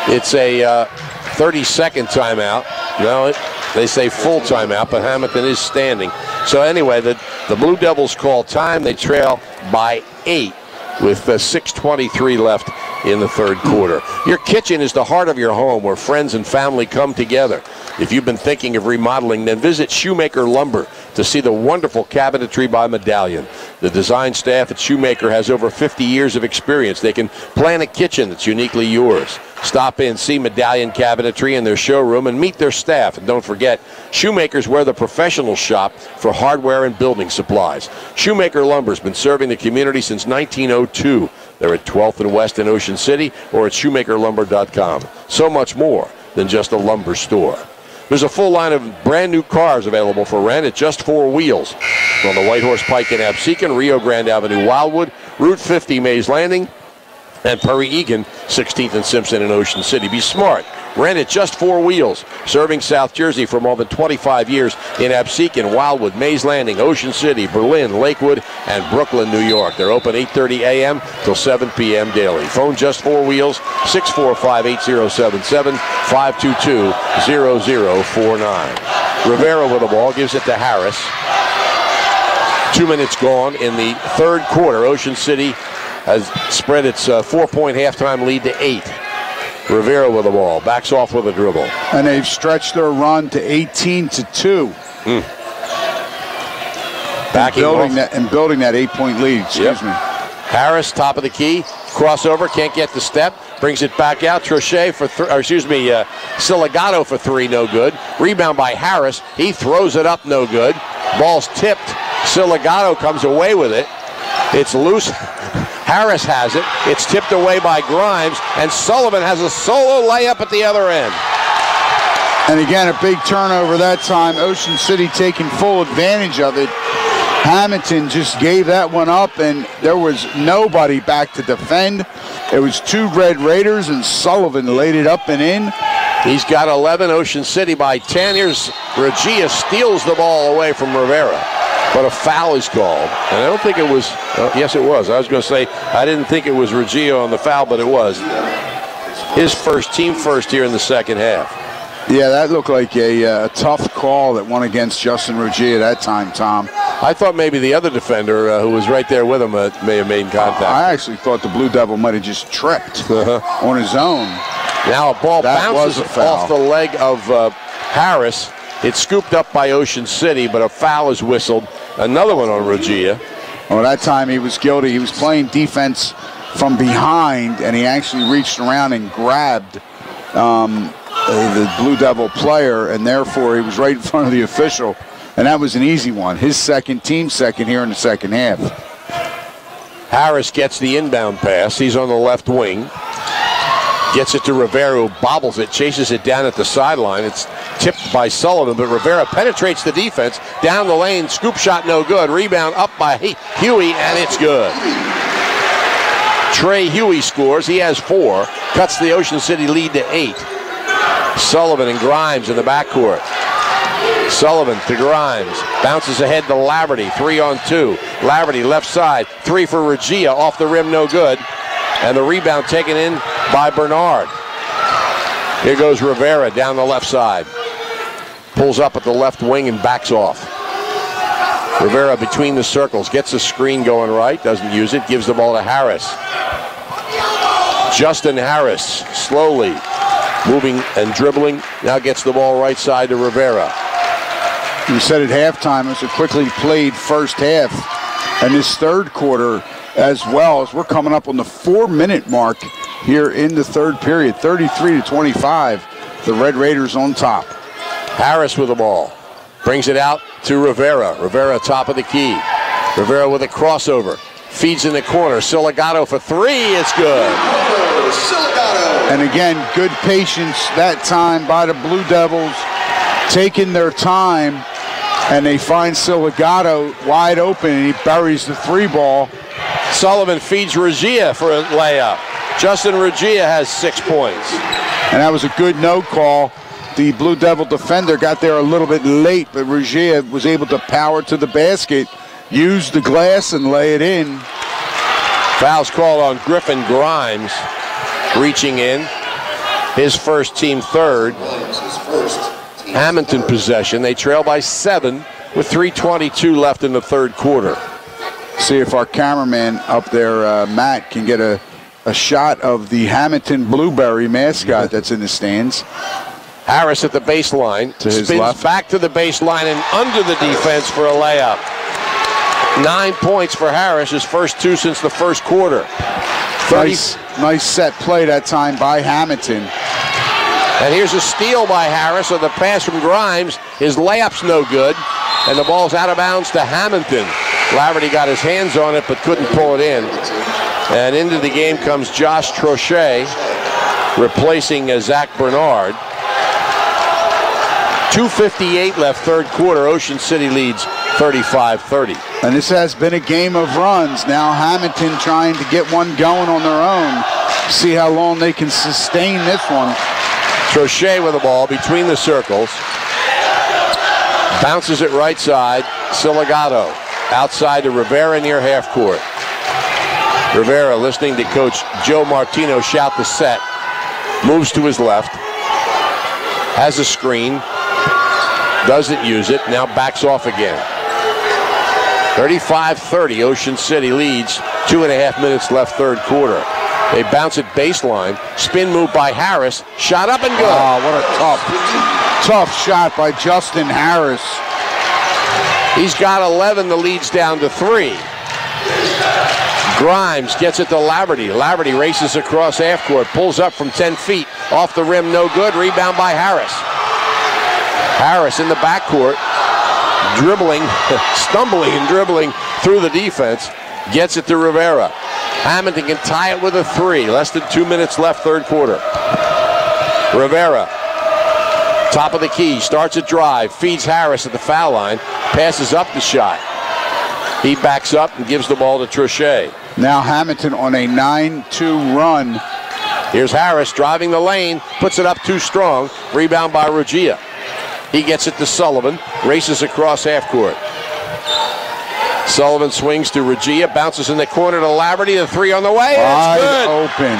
It's a 30-second timeout. No, they say full timeout, but Hammonton is standing. So anyway, the Blue Devils call time. They trail by 8 with 6:23 left in the third quarter. Your kitchen is the heart of your home where friends and family come together. If you've been thinking of remodeling, then visit Shoemaker Lumber to see the wonderful cabinetry by Medallion. The design staff at Shoemaker has over 50 years of experience. They can plan a kitchen that's uniquely yours. Stop in, see Medallion Cabinetry in their showroom, and meet their staff. And don't forget, Shoemaker's where the professionals shop for hardware and building supplies. Shoemaker Lumber's been serving the community since 1902. They're at 12th and West in Ocean City or at shoemakerlumber.com. So much more than just a lumber store. There's a full line of brand new cars available for rent at Just 4 Wheels. On the White Horse Pike in Absecon, Rio Grande Avenue, Wildwood, Route 50, Mays Landing, and Prairie Egan, 16th and Simpson in Ocean City. Be smart. Rent at Just 4 Wheels, serving South Jersey for more than 25 years in Absecon, Wildwood, Mays Landing, Ocean City, Berlin, Lakewood, and Brooklyn, New York. They're open 8:30 a.m. till 7 p.m. daily. Phone Just 4 Wheels, 645-8077, 522-0049. Rivera with the ball, gives it to Harris. 2 minutes gone in the third quarter. Ocean City has spread its 4-point halftime lead to 8. Rivera with the ball, backs off with a dribble. And they've stretched their run to 18-2. Building that 8-point lead, excuse me. Harris, top of the key, crossover, can't get the step, brings it back out. Trochet for Siligato for 3, no good. Rebound by Harris, he throws it up, no good. Ball's tipped, Siligato comes away with it. It's loose. Harris has it. It's tipped away by Grimes, and Sullivan has a solo layup at the other end. And again, a big turnover that time. Ocean City taking full advantage of it. Hammonton just gave that one up, and there was nobody back to defend. It was 2 Red Raiders, and Sullivan laid it up and in. He's got 11, Ocean City by 10. Here's Regia, steals the ball away from Rivera. But a foul is called. And I don't think it was, yes it was. I was going to say, I didn't think it was Regia on the foul, but it was. His team first here in the second half. Yeah, that looked like a tough call that went against Justin Regia that time, Tom. I thought maybe the other defender who was right there with him may have made contact. I actually thought the Blue Devil might have just tripped on his own. Now a ball bounces off the leg of Harris. It's scooped up by Ocean City, but a foul is whistled. Another one on Regia. Well, that time he was guilty. He was playing defense from behind, and he actually reached around and grabbed the Blue Devil player, and therefore he was right in front of the official, and that was an easy one. His team second here in the second half. Harris gets the inbound pass. He's on the left wing. Gets it to Rivera, who bobbles it, chases it down at the sideline. It's tipped by Sullivan, but Rivera penetrates the defense. Down the lane, scoop shot no good. Rebound up by Huey, and it's good. Trey Huey scores. He has 4. Cuts the Ocean City lead to 8. Sullivan and Grimes in the backcourt. Sullivan to Grimes. Bounces ahead to Laverty. 3-on-2. Laverty left side. 3 for Regia. Off the rim, no good. And the rebound taken in by Bernard. Here goes Rivera down the left side. Pulls up at the left wing and backs off. Rivera between the circles. Gets a screen going right. Doesn't use it. Gives the ball to Harris. Justin Harris slowly moving and dribbling. Now gets the ball right side to Rivera. You said at halftime, it was a quickly played first half. And this third quarter as well, as we're coming up on the 4-minute mark here in the third period. 33-25, the Red Raiders on top. Harris with the ball. Brings it out to Rivera. Rivera top of the key. Rivera with a crossover. Feeds in the corner. Siligato for three. It's good. And again, good patience that time by the Blue Devils, taking their time, and they find Siligato wide open, and he buries the three ball. Sullivan feeds Regia for a layup. Justin Regia has 6 points. And that was a good no call. The Blue Devil defender got there a little bit late, but Regia was able to power to the basket, use the glass, and lay it in. Foul's called on Griffin Grimes, reaching in. His first, team third. Hammonton possession. They trail by 7 with 3:22 left in the third quarter. See if our cameraman up there, Matt, can get a shot of the Hammonton Blueberry mascot that's in the stands. Harris at the baseline, to his spins left. back to the baseline and under the defense for a layup. 9 points for Harris, his first 2 since the first quarter. Nice set play that time by Hammonton. And here's a steal by Harris on the pass from Grimes. His layup's no good, and the ball's out of bounds to Hammonton. Laverty got his hands on it but couldn't pull it in. And into the game comes Josh Trochet, replacing Zach Bernard. 2:58 left third quarter. Ocean City leads 35-30. And this has been a game of runs. Now Hammonton trying to get one going on their own. See how long they can sustain this one. Trochet with the ball between the circles. Bounces it right side. Siligato outside to Rivera near half court. Rivera, listening to Coach Joe Martino shout the set, moves to his left. Has a screen. Doesn't use it. Now backs off again. 35-30. Ocean City leads. 2.5 minutes left third quarter. They bounce it baseline. Spin move by Harris. Shot up and good. Oh, what a tough shot by Justin Harris. He's got 11. The lead's down to 3. Grimes gets it to Laverty. Laverty races across half court. Pulls up from 10 feet. Off the rim, no good. Rebound by Harris. Harris in the backcourt. Dribbling, stumbling and dribbling through the defense. Gets it to Rivera. Hammonton can tie it with a 3. Less than 2 minutes left third quarter. Rivera, top of the key, starts a drive, feeds Harris at the foul line, passes up the shot. He backs up and gives the ball to Trochet. Now Hammonton on a 9-2 run. Here's Harris driving the lane, puts it up too strong. Rebound by Regia. He gets it to Sullivan, races across half court. Sullivan swings to Regia, bounces in the corner to Laverty. The 3 on the way. Wide It's good. open.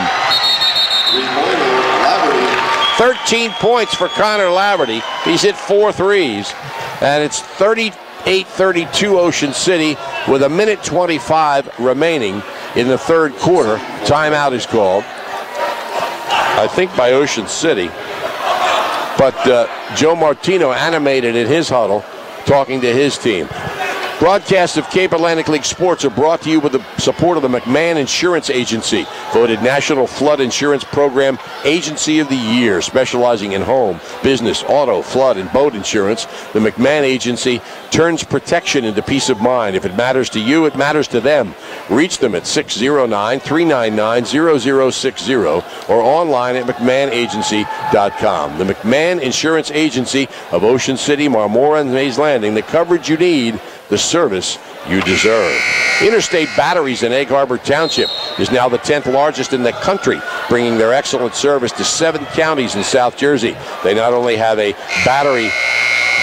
13 points for Connor Laverty. He's hit 4 threes. And it's 38-32 Ocean City with 1:25 remaining in the third quarter. Timeout is called, I think, by Ocean City. But Joe Martino animated in his huddle, talking to his team. Broadcasts of Cape Atlantic League sports are brought to you with the support of the McMahon Insurance Agency, voted National Flood Insurance Program Agency of the Year, specializing in home, business, auto, flood, and boat insurance. The McMahon Agency turns protection into peace of mind. If it matters to you, it matters to them. Reach them at 609-399-0060 or online at McMahonAgency.com. The McMahon Insurance Agency of Ocean City, Marmora, and Mays Landing. The coverage you need, the service you deserve. Interstate Batteries in Egg Harbor Township is now the 10th largest in the country, bringing their excellent service to 7 counties in South Jersey. They not only have a battery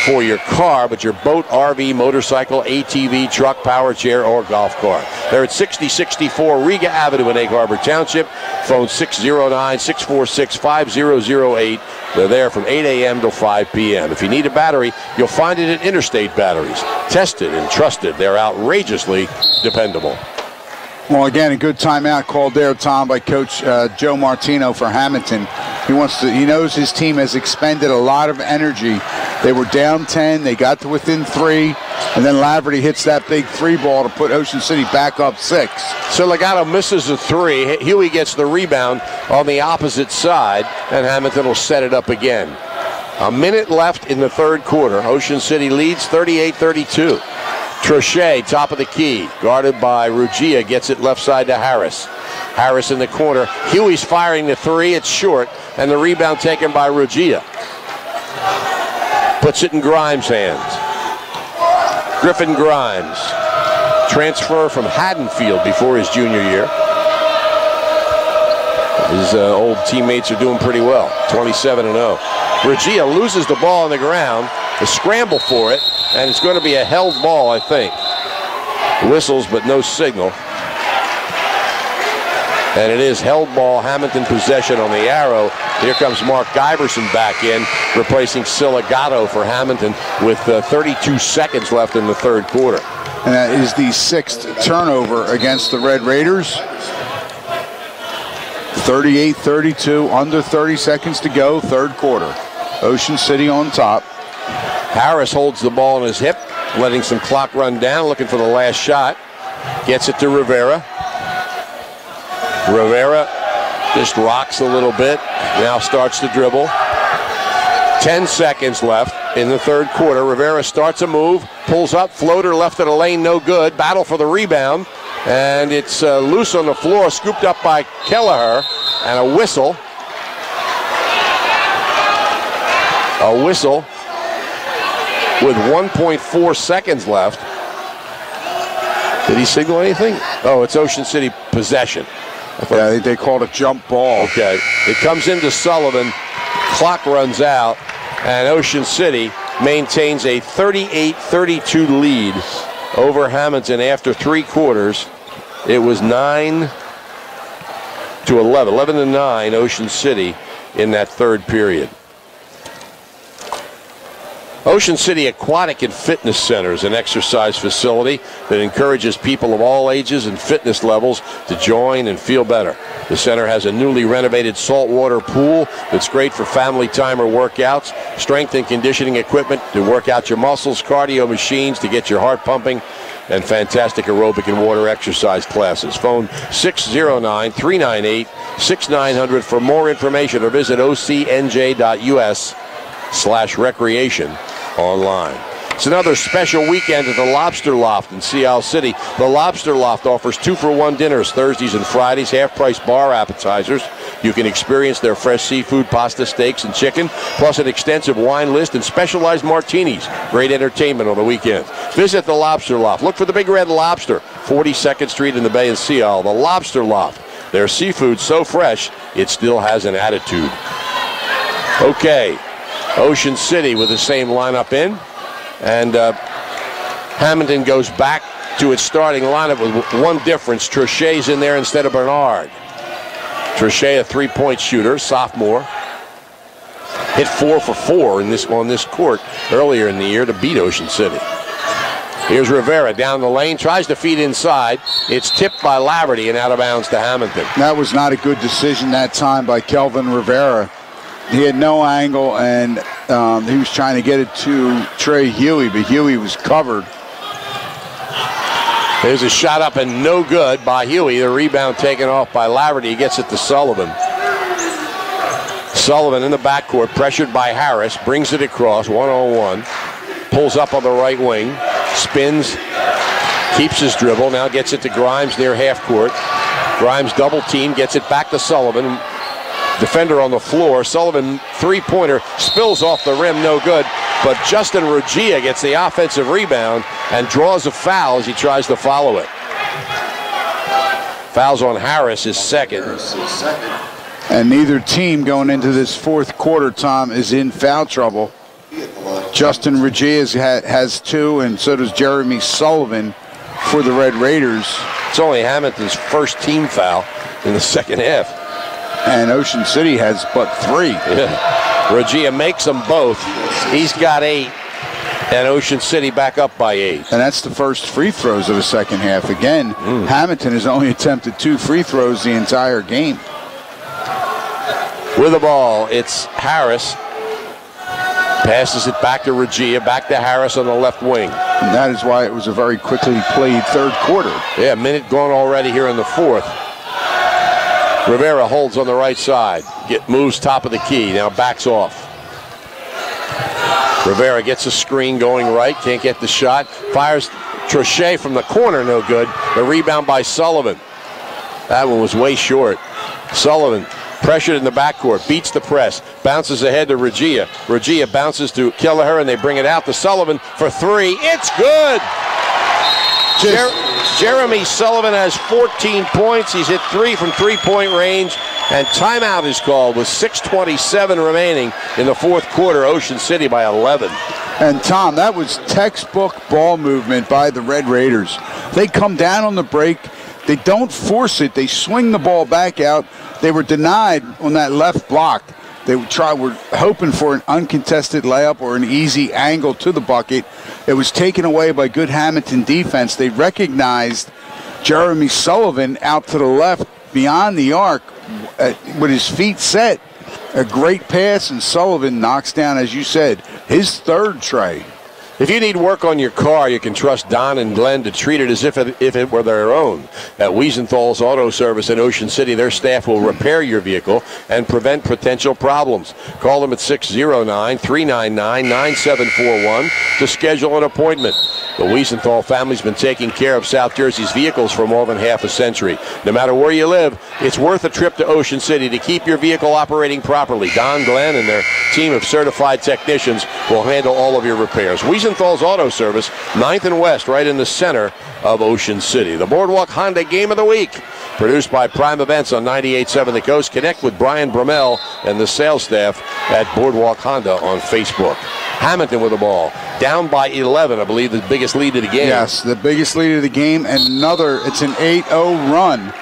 for your car, but your boat, RV, motorcycle, ATV, truck, power chair, or golf cart. They're at 6064 Riga Avenue in Egg Harbor Township. Phone 609-646-5008. They're there from 8 a.m. till 5 p.m. If you need a battery, you'll find it at Interstate Batteries. Tested and trusted. They're outrageously dependable. Well, again, a good timeout called there, Tom, by Coach Joe Martino for Hammonton. He knows his team has expended a lot of energy. They were down 10, they got to within 3, and then Laverty hits that big 3 ball to put Ocean City back up 6. Siligato misses a 3. Huey gets the rebound on the opposite side, and Hammonton will set it up again. A minute left in the third quarter. Ocean City leads 38-32. Trochet, top of the key, guarded by Ruggia, gets it left side to Harris. Harris in the corner. Huey's firing the three. It's short, and the rebound taken by Ruggia. Puts it in Grimes' hands. Griffin Grimes, transfer from Haddonfield before his junior year. His old teammates are doing pretty well, 27-0. Ruggia loses the ball on the ground, a scramble for it, and it's going to be a held ball, I think. Whistles, but no signal. And it is held ball, Hammonton possession on the arrow. Here comes Mark Giverson back in, replacing Siligato for Hammonton with 32 seconds left in the third quarter. And that is the 6th turnover against the Red Raiders. 38-32, under 30 seconds to go, third quarter. Ocean City on top. Harris holds the ball on his hip, letting some clock run down, looking for the last shot. Gets it to Rivera. Rivera just rocks a little bit, now starts to dribble. 10 seconds left in the third quarter. Rivera starts a move, pulls up, floater left of the lane, no good. Battle for the rebound, and it's loose on the floor, scooped up by Kelleher, and a whistle. A whistle with 1.4 seconds left. Did he signal anything? Oh, it's Ocean City possession. Yeah, they called a jump ball. Okay. It comes into Sullivan. Clock runs out, and Ocean City maintains a 38-32 lead over Hammonton after 3 quarters. It was 9-11, 11-9, Ocean City in that third period. Ocean City Aquatic and Fitness Center is an exercise facility that encourages people of all ages and fitness levels to join and feel better. The center has a newly renovated saltwater pool that's great for family time or workouts, strength and conditioning equipment to work out your muscles, cardio machines to get your heart pumping, and fantastic aerobic and water exercise classes. Phone 609-398-6900 for more information, or visit ocnj.us/recreation online. It's another special weekend at the Lobster Loft in Sea Isle City. The Lobster Loft offers 2-for-1 dinners Thursdays and Fridays, half-price bar appetizers. You can experience their fresh seafood, pasta, steaks, and chicken, plus an extensive wine list and specialized martinis. Great entertainment on the weekends. Visit the Lobster Loft. Look for the Big Red Lobster, 42nd Street in the Bay in Sea Isle. The Lobster Loft. Their seafood so fresh, it still has an attitude. Okay. Ocean City with the same lineup in, and Hammonton goes back to its starting lineup with one difference. Trochet's in there instead of Bernard. Trochet, a three-point shooter, sophomore, hit 4 for 4 on this court earlier in the year to beat Ocean City. Here's Rivera down the lane, tries to feed inside. It's tipped by Laverty and out of bounds to Hammonton. That was not a good decision that time by Kelvin Rivera. He had no angle, and he was trying to get it to Trey Huey, but Huey was covered. There's a shot up and no good by Huey. The rebound taken off by Laverty. He gets it to Sullivan. Sullivan in the backcourt, pressured by Harris, brings it across, one-on-one. Pulls up on the right wing, spins, keeps his dribble, now gets it to Grimes near half court. Grimes double team, gets it back to Sullivan. Defender on the floor. Sullivan three-pointer spills off the rim, no good. But Justin Ruggia gets the offensive rebound and draws a foul as he tries to follow it. Fouls on Harris, his second. And neither team going into this fourth quarter, Tom, is in foul trouble. Justin Ruggia has 2, and so does Jeremy Sullivan for the Red Raiders. It's only Hammonton's first team foul in the second half. And Ocean City has but 3. Yeah. Ruggia makes them both. He's got 8. And Ocean City back up by 8. And that's the first free throws of the second half. Again, Hammonton has only attempted 2 free throws the entire game. With the ball, it's Harris. Passes it back to Ruggia, back to Harris on the left wing. And that is why it was a very quickly played third quarter. Yeah, a minute gone already here in the fourth. Rivera holds on the right side. Moves top of the key. Now backs off. Rivera gets a screen going right, can't get the shot. Fires Trochet from the corner, no good. The rebound by Sullivan. That one was way short. Sullivan pressured in the backcourt, beats the press, bounces ahead to Regia. Regia bounces to Kelleher, and they bring it out to Sullivan for three. It's good! Jeremy Sullivan has 14 points. He's hit 3 from three-point range, and timeout is called with 6:27 remaining in the fourth quarter. Ocean City by 11. And Tom, that was textbook ball movement by the Red Raiders. They come down on the break. They don't force it. They swing the ball back out. They were denied on that left block. They were hoping for an uncontested layup or an easy angle to the bucket. It was taken away by good Hammonton defense. They recognized Jeremy Sullivan out to the left beyond the arc with his feet set. A great pass, and Sullivan knocks down, as you said, his third tray. If you need work on your car, you can trust Don and Glenn to treat it as if it were their own. At Wiesenthal's Auto Service in Ocean City, their staff will repair your vehicle and prevent potential problems. Call them at 609-399-9741 to schedule an appointment. The Wiesenthal family's been taking care of South Jersey's vehicles for more than half a century. No matter where you live, it's worth a trip to Ocean City to keep your vehicle operating properly. Don, Glenn, and their team of certified technicians will handle all of your repairs. Wiesenthal's Auto Service, 9th and West, right in the center of Ocean City. The Boardwalk Honda Game of the Week, produced by Prime Events on 98.7 The Coast. Connect with Brian Brummel and the sales staff at Boardwalk Honda on Facebook. Hammonton with the ball, down by 11, I believe the biggest lead of the game. Yes, the biggest lead of the game, and it's an 8-0 run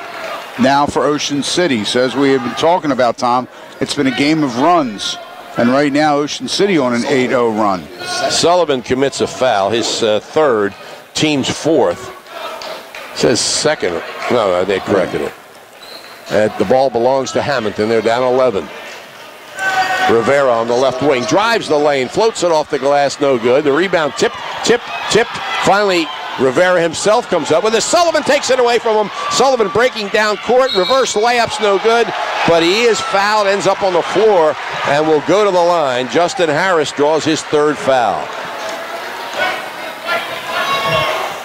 now for Ocean City. So as we have been talking about, Tom, it's been a game of runs. And right now, Ocean City on an 8-0 run. Sullivan commits a foul, his third, team's fourth. It says second. No, they corrected it. The ball belongs to Hammonton. They're down 11. Rivera on the left wing, drives the lane, floats it off the glass, no good. The rebound tipped. Finally, Rivera himself comes up with it. Sullivan takes it away from him. Sullivan breaking down court, reverse layups, no good. But he is fouled, ends up on the floor, and will go to the line. Justin Harris draws his third foul.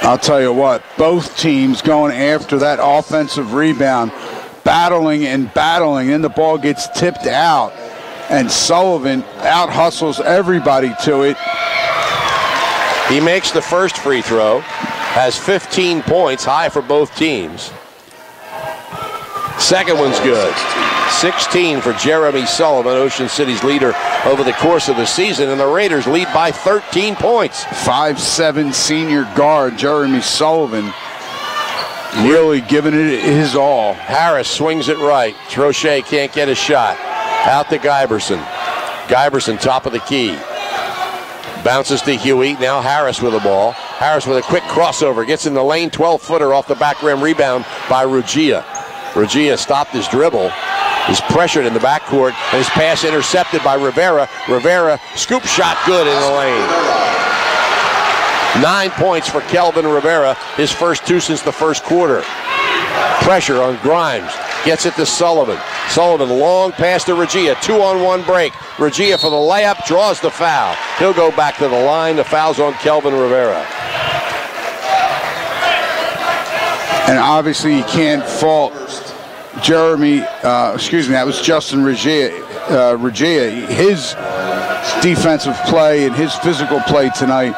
I'll tell you what, both teams going after that offensive rebound, battling, and then the ball gets tipped out, and Sullivan out-hustles everybody to it. He makes the first free throw, has 15 points, high for both teams. Second one's good. 16 for Jeremy Sullivan, Ocean City's leader over the course of the season, and the Raiders lead by 13 points. 5'7" senior guard Jeremy Sullivan really giving it his all. Harris swings it right. Trochet can't get a shot. Out to Guyberson. Guyberson, top of the key. Bounces to Huey. Now Harris with the ball. Harris with a quick crossover. Gets in the lane. 12-footer off the back rim. Rebound by Regia. Regia stopped his dribble. He's pressured in the backcourt. And his pass intercepted by Rivera. Rivera, scoop shot good in the lane. 9 points for Kelvin Rivera. His first two since the first quarter. Pressure on Grimes. Gets it to Sullivan. Sullivan, long pass to Regia. 2-on-1 break. Regia for the layup, draws the foul. He'll go back to the line. The foul's on Kelvin Rivera. And obviously you can't fault that was Justin Regia. His defensive play and his physical play tonight.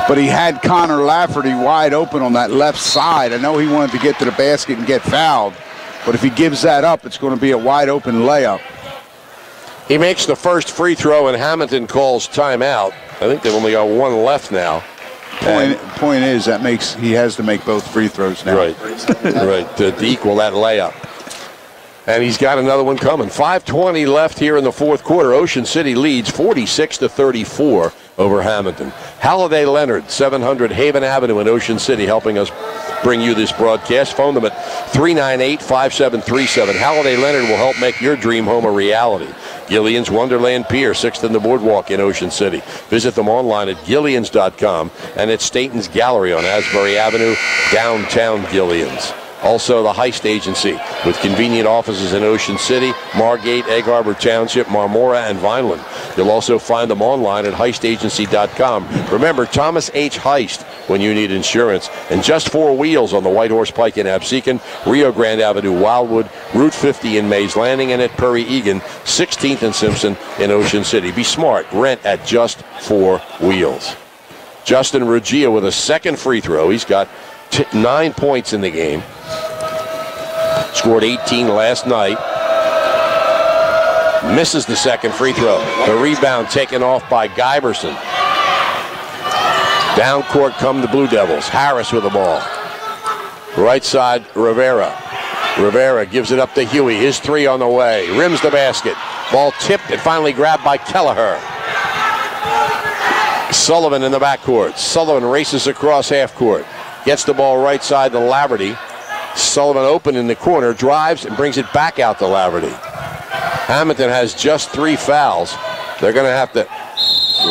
But he had Connor Lafferty wide open on that left side. I know he wanted to get to the basket and get fouled. But if he gives that up, it's going to be a wide-open layup. He makes the first free throw, and Hammonton calls timeout. I think they've only got one left now. Point is, he has to make both free throws now. Right, to equal that layup. And he's got another one coming. 5:20 left here in the fourth quarter. Ocean City leads 46-34 over Hammonton. Halliday Leonard, 700 Haven Avenue in Ocean City, helping us bring you this broadcast. Phone them at 398-5737. Halliday Leonard will help make your dream home a reality. Gillian's Wonderland Pier, 6th and the Boardwalk in Ocean City. Visit them online at Gillians.com and at Staten's Gallery on Asbury Avenue, downtown Gillians. Also, the Heist Agency, with convenient offices in Ocean City, Margate, Egg Harbor Township, Marmora, and Vineland. You'll also find them online at heistagency.com. Remember, Thomas H. Heist when you need insurance. And just 4 wheels on the White Horse Pike in Absecon, Rio Grande Avenue, Wildwood, Route 50 in Mays Landing, and at Prairie Egan, 16th and Simpson in Ocean City. Be smart. Rent at just 4 wheels. Justin Ruggia with a second free throw. He's got 9 points in the game. Scored 18 last night. Misses the second free throw. The rebound taken off by Giberson. Down court come the Blue Devils. Harris with the ball. Right side, Rivera. Rivera gives it up to Huey. His 3 on the way. Rims the basket. Ball tipped and finally grabbed by Kelleher. Sullivan in the backcourt. Sullivan races across half court. Gets the ball right side to Laverty. Sullivan open in the corner, drives and brings it back out to Laverty. Hammonton has just 3 fouls. They're going to have to.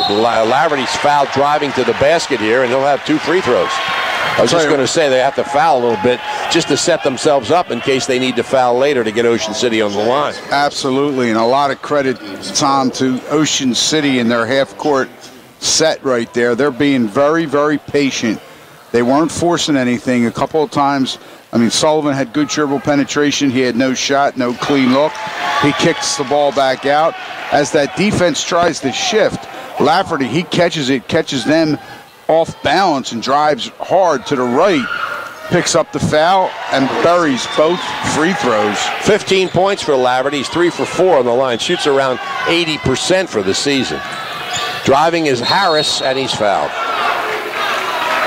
Laverty's foul driving to the basket here, and he'll have 2 free throws. I was just going to say they have to foul a little bit just to set themselves up in case they need to foul later to get Ocean City on the line. Absolutely, and a lot of credit, Tom, to Ocean City in their half-court set right there. They're being very, very patient. They weren't forcing anything. A couple of times, I mean, Sullivan had good dribble penetration. He had no shot, no clean look. He kicks the ball back out. As that defense tries to shift, Lafferty, he catches it, catches them off balance and drives hard to the right, picks up the foul and buries both free throws. 15 points for Lafferty. He's 3 for 4 on the line. Shoots around 80% for the season. Driving is Harris, and he's fouled.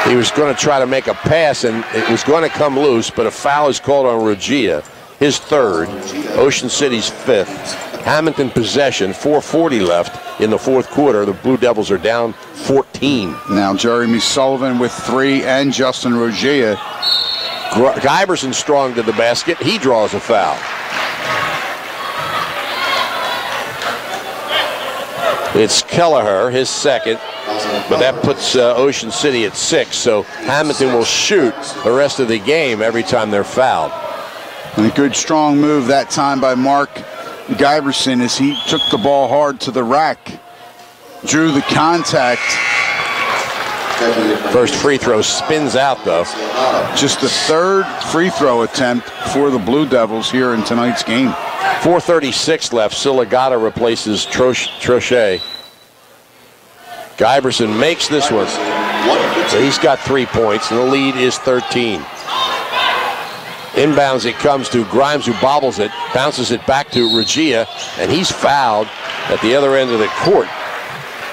He was going to try to make a pass, and it was going to come loose, but a foul is called on Ruggia, his 3rd, Ocean City's 5th. Hammonton possession, 4:40 left in the 4th quarter. The Blue Devils are down 14. Now Jeremy Sullivan with 3 and Justin Ruggia. Giberson strong to the basket. He draws a foul. It's Kelleher, his 2nd, but that puts Ocean City at 6, so Hammonton will shoot the rest of the game every time they're fouled. And a good strong move that time by Mark Giberson as he took the ball hard to the rack, drew the contact. First free throw spins out, though. Just the 3rd free throw attempt for the Blue Devils here in tonight's game. 4:36 left. Siligata replaces Trochet. Giberson makes this one. So he's got 3 points, and the lead is 13. Inbounds it comes to Grimes, who bobbles it, bounces it back to Ruggia, and he's fouled at the other end of the court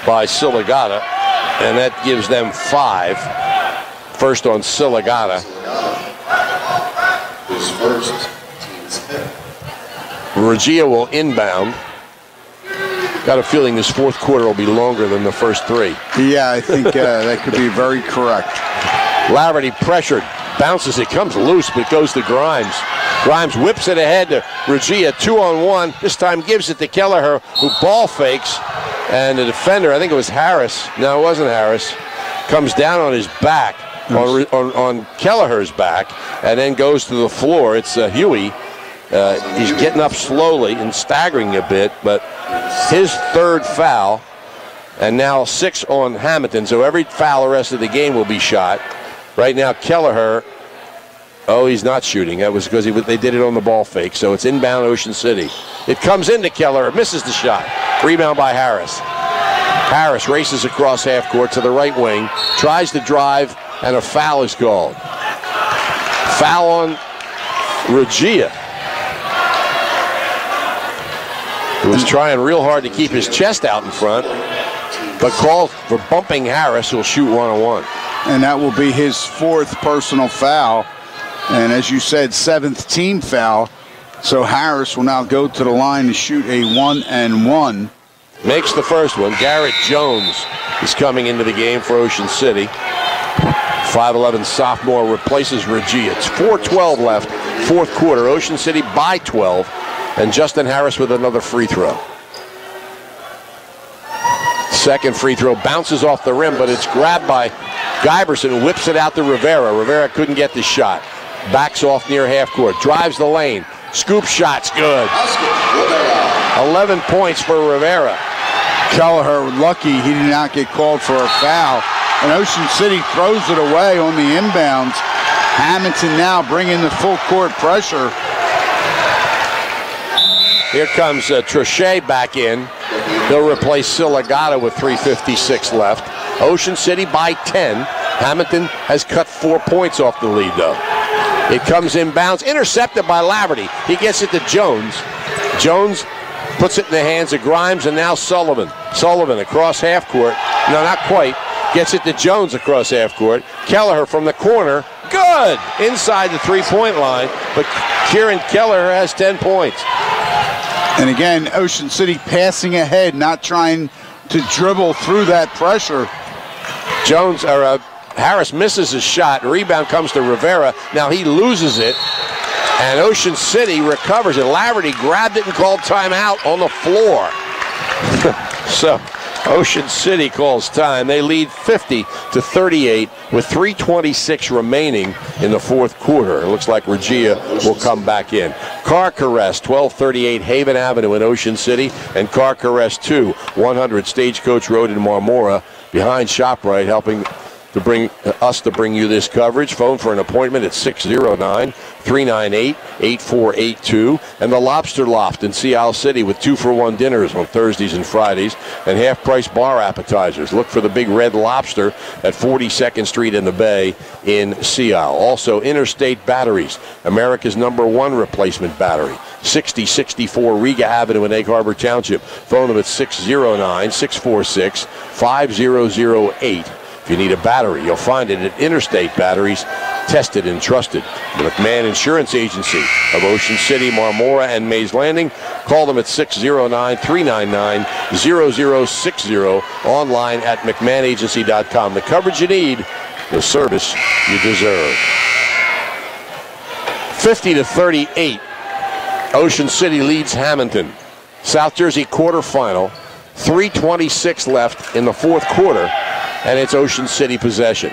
by Siligata, and that gives them 5. First on Siligata. His first, team's 5th. Ruggia will inbound. Got a feeling this 4th quarter will be longer than the first 3. Yeah, I think that could be very correct. Laverty pressured. Bounces, it comes loose, but goes to Grimes. Grimes whips it ahead to Ruggia, 2-on-1. This time gives it to Kelleher, who ball fakes. And the defender, I think it was Harris. No, it wasn't Harris. Comes down on his back, on Kelleher's back, and then goes to the floor. It's Huey. He's getting up slowly and staggering a bit, but his 3rd foul, and now 6 on Hammonton. So every foul the rest of the game will be shot. Right now, Kelleher, he's not shooting. That was because they did it on the ball fake. So it's inbound Ocean City. It comes into Kelleher, misses the shot. Rebound by Harris. Harris races across half court to the right wing, tries to drive, and a foul is called. Foul on Ruggia, who was trying real hard to keep his chest out in front, but called for bumping Harris, who'll shoot 1-on-1. And that will be his 4th personal foul. And as you said, 7th team foul. So Harris will now go to the line to shoot a 1-and-1. Makes the first one. Garrett Jones is coming into the game for Ocean City. 5'11" sophomore replaces Ruggia. It's 4:12 left, 4th quarter. Ocean City by 12. And Justin Harris with another free throw. Second free throw bounces off the rim, but it's grabbed by Giberson, who whips it out to Rivera. Rivera couldn't get the shot. backs off near half court, drives the lane, scoop shot's good. 11 points for Rivera. Kelleher lucky he did not get called for a foul. And Ocean City throws it away on the inbounds. Hammonton now bringing the full court pressure. Here comes Trochet back in. He'll replace Siligata with 3:56 left. Ocean City by 10. Hammonton has cut 4 points off the lead, though. It comes inbounds, intercepted by Laverty. He gets it to Jones. Jones puts it in the hands of Grimes, and now Sullivan. Sullivan across half court. No, not quite. Gets it to Jones across half court. Kelleher from the corner. Good! Inside the three-point line, but Kieran Kelleher has 10 points. And again, Ocean City passing ahead, not trying to dribble through that pressure. Harris misses his shot. Rebound comes to Rivera. Now he loses it, and Ocean City recovers it. Laverty grabbed it and called timeout on the floor. So Ocean City calls time. They lead 50-38 with 3:26 remaining in the fourth quarter. It looks like Regia will come back in. Car Caress, 1238 Haven Avenue in Ocean City, and Car Caress 2, 100 Stagecoach Road in Marmora, behind ShopRite, helping to bring you this coverage. Phone for an appointment at 609-398-8482. And the Lobster Loft in Sea Isle City with 2-for-1 dinners on Thursdays and Fridays and half-price bar appetizers. Look for the Big Red Lobster at 42nd Street in the Bay in Sea Isle. Also, Interstate Batteries, America's #1 replacement battery. 6064 Riga Avenue in Egg Harbor Township. Phone them at 609-646-5008. If you need a battery, you'll find it at Interstate Batteries, tested and trusted. The McMahon Insurance Agency of Ocean City, Marmora, and Mays Landing. Call them at 609-399-0060, online at McMahonAgency.com. The coverage you need, the service you deserve. 50-38, Ocean City leads Hammonton. South Jersey quarterfinal, 3:26 left in the fourth quarter. And it's Ocean City possession.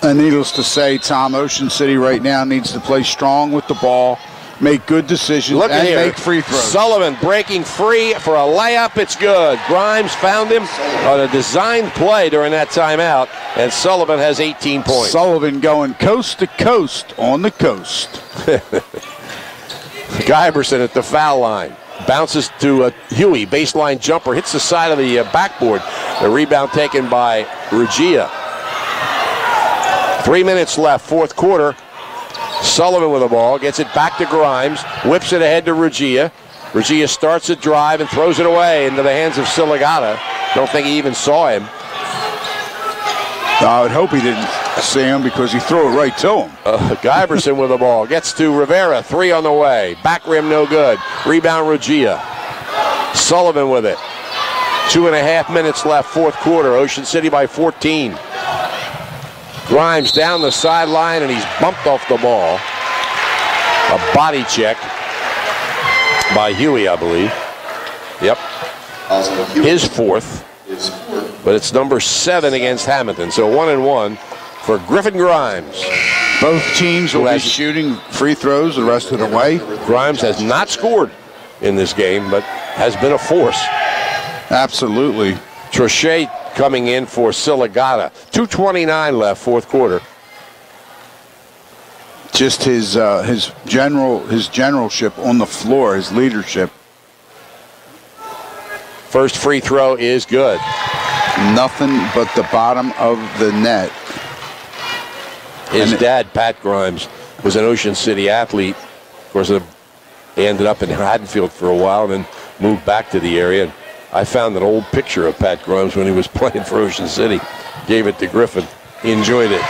And needless to say, Tom, Ocean City right now needs to play strong with the ball, make good decisions, and make free throws. Sullivan breaking free for a layup. It's good. Grimes found him on a designed play during that timeout, and Sullivan has 18 points. Sullivan going coast to coast on the coast. Giberson at the foul line. Bounces to Huey. Baseline jumper. Hits the side of the backboard. The rebound taken by Regia. 3 minutes left, fourth quarter. Sullivan with the ball. Gets it back to Grimes. Whips it ahead to Regia. Regia starts a drive and throws it away into the hands of Siligata. Don't think he even saw him. I would hope he didn't see him because he threw it right to him. Giberson with the ball. Gets to Rivera. 3 on the way. Back rim no good. Rebound Regia. Sullivan with it. 2.5 minutes left, fourth quarter. Ocean City by 14. Grimes down the sideline, and he's bumped off the ball. A body check by Huey, I believe. Yep. His fourth. But it's number 7 against Hammonton. So 1-1 for Griffin Grimes. Both teams will be shooting free throws the rest of the way. Grimes has not scored in this game, but has been a force. Absolutely. Trochet coming in for Siligata. 2:29 left, fourth quarter. Just his generalship on the floor, his leadership. First free throw is good. Nothing but the bottom of the net. His dad, Pat Grimes, was an Ocean City athlete. Of course, he ended up in Haddonfield for a while and then moved back to the area. And I found an old picture of Pat Grimes when he was playing for Ocean City. Gave it to Griffin. He enjoyed it.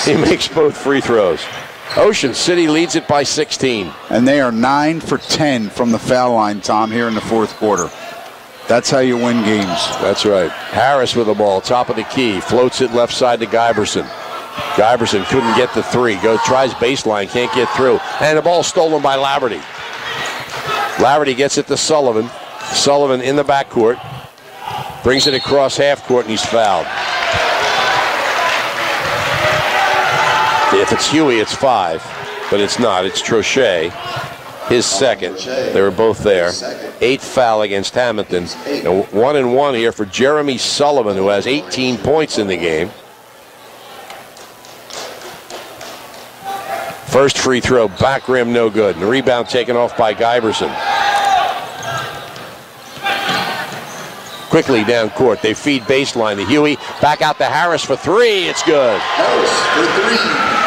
He makes both free throws. Ocean City leads it by 16. And they are 9 for 10 from the foul line, Tom, here in the fourth quarter. That's how you win games. That's right. Harris with the ball, top of the key. Floats it left side to Giberson. Giberson couldn't get the 3. Tries baseline, can't get through. And the ball stolen by Laverty. Laverty gets it to Sullivan. Sullivan in the backcourt. Brings it across half court, and he's fouled. If it's Huey, it's 5, but it's not. It's Trochet, his second. They were both there. 8th foul against Hammonton. And 1-1 here for Jeremy Sullivan, who has 18 points in the game. First free throw, back rim, no good. And the rebound taken off by Giberson. Quickly down court, they feed baseline to Huey. Back out to Harris for 3. It's good. Harris for 3.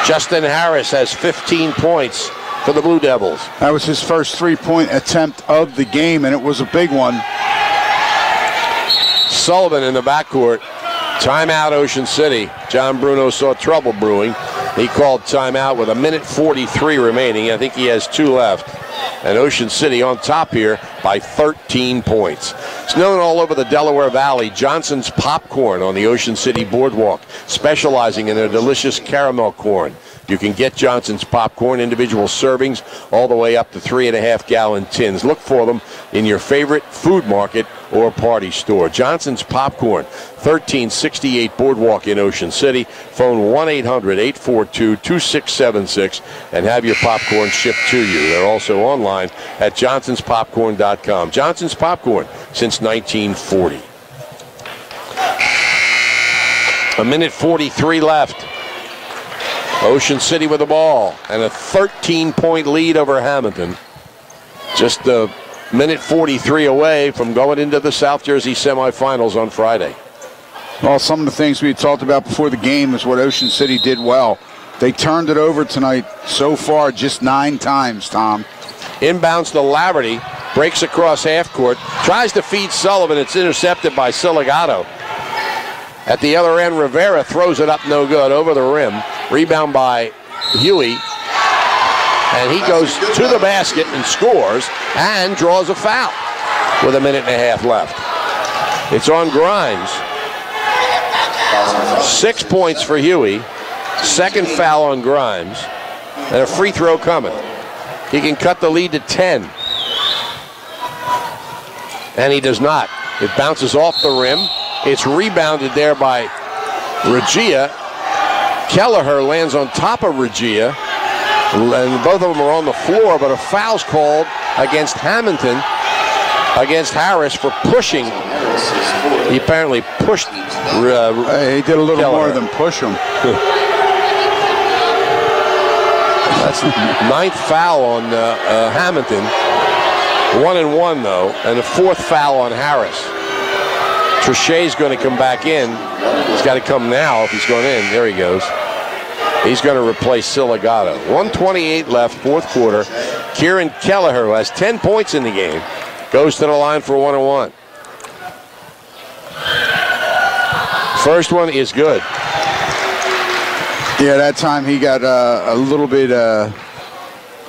Justin Harris has 15 points for the Blue Devils. That was his first three-point attempt of the game, and it was a big one. Sullivan in the backcourt. Timeout, Ocean City. John Bruno saw trouble brewing. He called timeout with 1:43 remaining. I think he has 2 left. And Ocean City on top here by 13 points. It's known all over the Delaware Valley. Johnson's Popcorn on the Ocean City Boardwalk, specializing in their delicious caramel corn. You can get Johnson's Popcorn, individual servings, all the way up to 3.5-gallon tins. Look for them in your favorite food market or party store. Johnson's Popcorn, 1368 Boardwalk in Ocean City. Phone 1-800-842-2676 and have your popcorn shipped to you. They're also online at johnsonspopcorn.com. Johnson's Popcorn since 1940. 1:43 left. Ocean City with the ball and a 13-point lead over Hammonton. Just a 1:43 away from going into the South Jersey semifinals on Friday. Well, some of the things we had talked about before the game is what Ocean City did well. They turned it over tonight so far just 9 times, Tom. Inbounds to Laverty, breaks across half court, tries to feed Sullivan. It's intercepted by Siligato. At the other end, Rivera throws it up no good over the rim. Rebound by Huey. And he goes to the basket and scores and draws a foul with 1.5 minutes left. It's on Grimes. 6 points for Huey. Second foul on Grimes. And a free throw coming. He can cut the lead to 10. And he does not. It bounces off the rim. It's rebounded there by Regia. Kelleher lands on top of Regia. And both of them are on the floor, but a foul's called against Hammonton, against Harris for pushing. He apparently pushed. He did a little Kelleher. more than push him. That's the 9th foul on Hammonton. 1-1 though, and the 4th foul on Harris. Trochet's going to come back in. He's got to come now if he's going in. There he goes. He's going to replace Siligato. 1:28 left, 4th quarter. Kieran Kelleher, who has 10 points in the game, goes to the line for 1-1. First one is good. Yeah, that time he got a little bit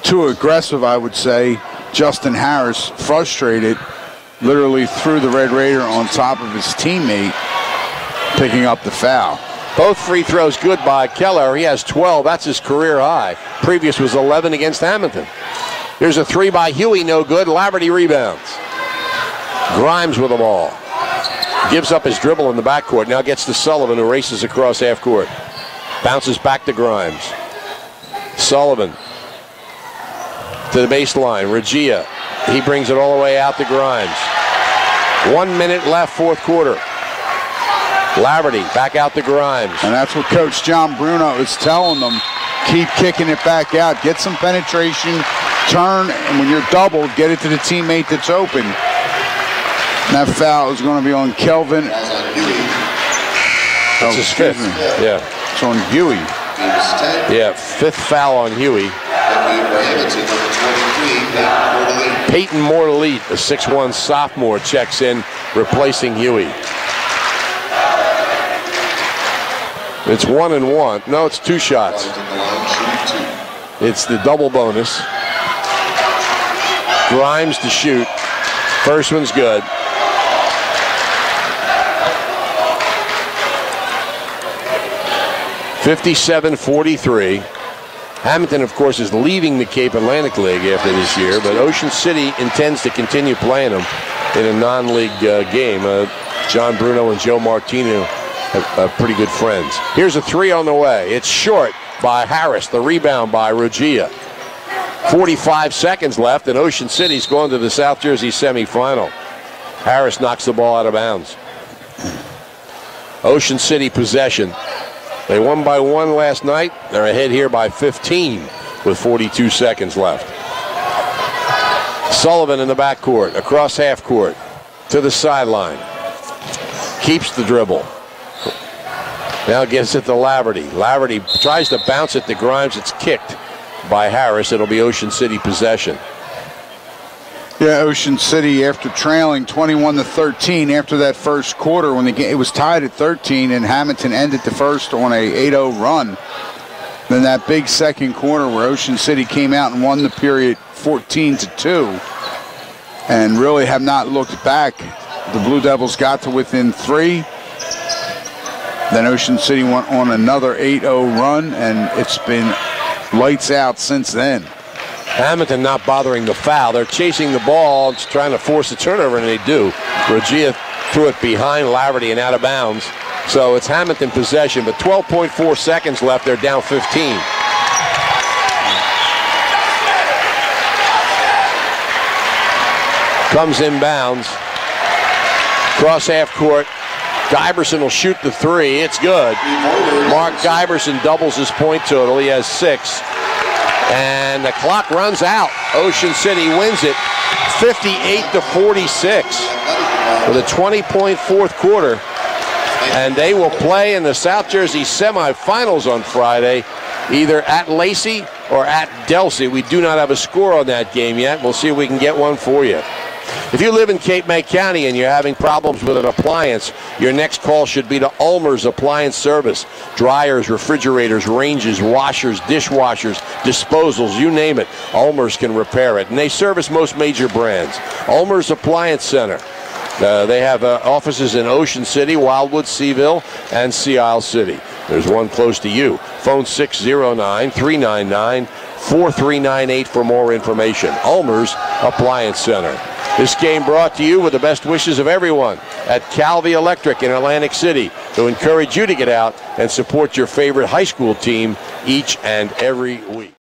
too aggressive, I would say. Justin Harris, frustrated, literally threw the Red Raider on top of his teammate, picking up the foul. Both free throws good by Keller. He has 12. That's his career high. Previous was 11 against Hammonton. Here's a 3 by Huey, no good. Laverty rebounds. Grimes with the ball. Gives up his dribble in the backcourt. Now gets to Sullivan, who races across half court. Bounces back to Grimes. Sullivan to the baseline. Regia. He brings it all the way out to Grimes. 1 minute left, 4th quarter. Laverty back out to Grimes. And that's what Coach John Bruno is telling them. Keep kicking it back out. Get some penetration. Turn, and when you're doubled, get it to the teammate that's open. And that foul is going to be on Kelvin. It's his 5th. Yeah. It's on Huey. Yeah, 5th foul on Huey. Peyton Morley, a 6'1 sophomore, checks in, replacing Huey. It's 1-1. No, it's 2 shots. It's the double bonus. Grimes to shoot. First one's good. (57-43). Hammonton, of course, is leaving the Cape Atlantic League after this year, but Ocean City intends to continue playing them in a non-league game. John Bruno and Joe Martino are pretty good friends. Here's a 3 on the way. It's short, by Harris. The rebound by Regia. 45 seconds left, and Ocean City's going to the South Jersey semifinal. Harris knocks the ball out of bounds. Ocean City possession. They won by 1 last night. They're ahead here by 15 with 42 seconds left. Sullivan in the backcourt, across half court, to the sideline. Keeps the dribble. Now gets it to Laverty. Laverty tries to bounce it to Grimes. It's kicked by Harris. It'll be Ocean City possession. Yeah, Ocean City, after trailing 21-13 after that first quarter, when it was tied at 13, and Hammonton ended the first on a 8-0 run. Then that big second quarter where Ocean City came out and won the period 14-2, and really have not looked back. The Blue Devils got to within 3. Then Ocean City went on another 8-0 run, and it's been lights out since then. Hammonton not bothering the foul. They're chasing the ball, trying to force a turnover, and they do. Regia threw it behind Laverty and out of bounds. So it's Hammonton possession, but 12.4 seconds left. They're down 15. Comes inbounds. Cross half court. Giberson will shoot the 3. It's good. Mark Giberson doubles his point total. He has 6. And the clock runs out. Ocean City wins it 58-46 with a 20-point fourth quarter. And they will play in the South Jersey semifinals on Friday, either at Lacey or at Delsey. We do not have a score on that game yet. We'll see if we can get one for you. If you live in Cape May County and you're having problems with an appliance, your next call should be to Ulmer's Appliance Service. Dryers, refrigerators, ranges, washers, dishwashers, disposals, you name it, Ulmer's can repair it. And they service most major brands. Ulmer's Appliance Center. They have offices in Ocean City, Wildwood, Seaville, and Sea Isle City. There's one close to you. Phone 609-399-4398 for more information. Ulmer's Appliance Center. This game brought to you with the best wishes of everyone at Calvi Electric in Atlantic City, to encourage you to get out and support your favorite high school team each and every week.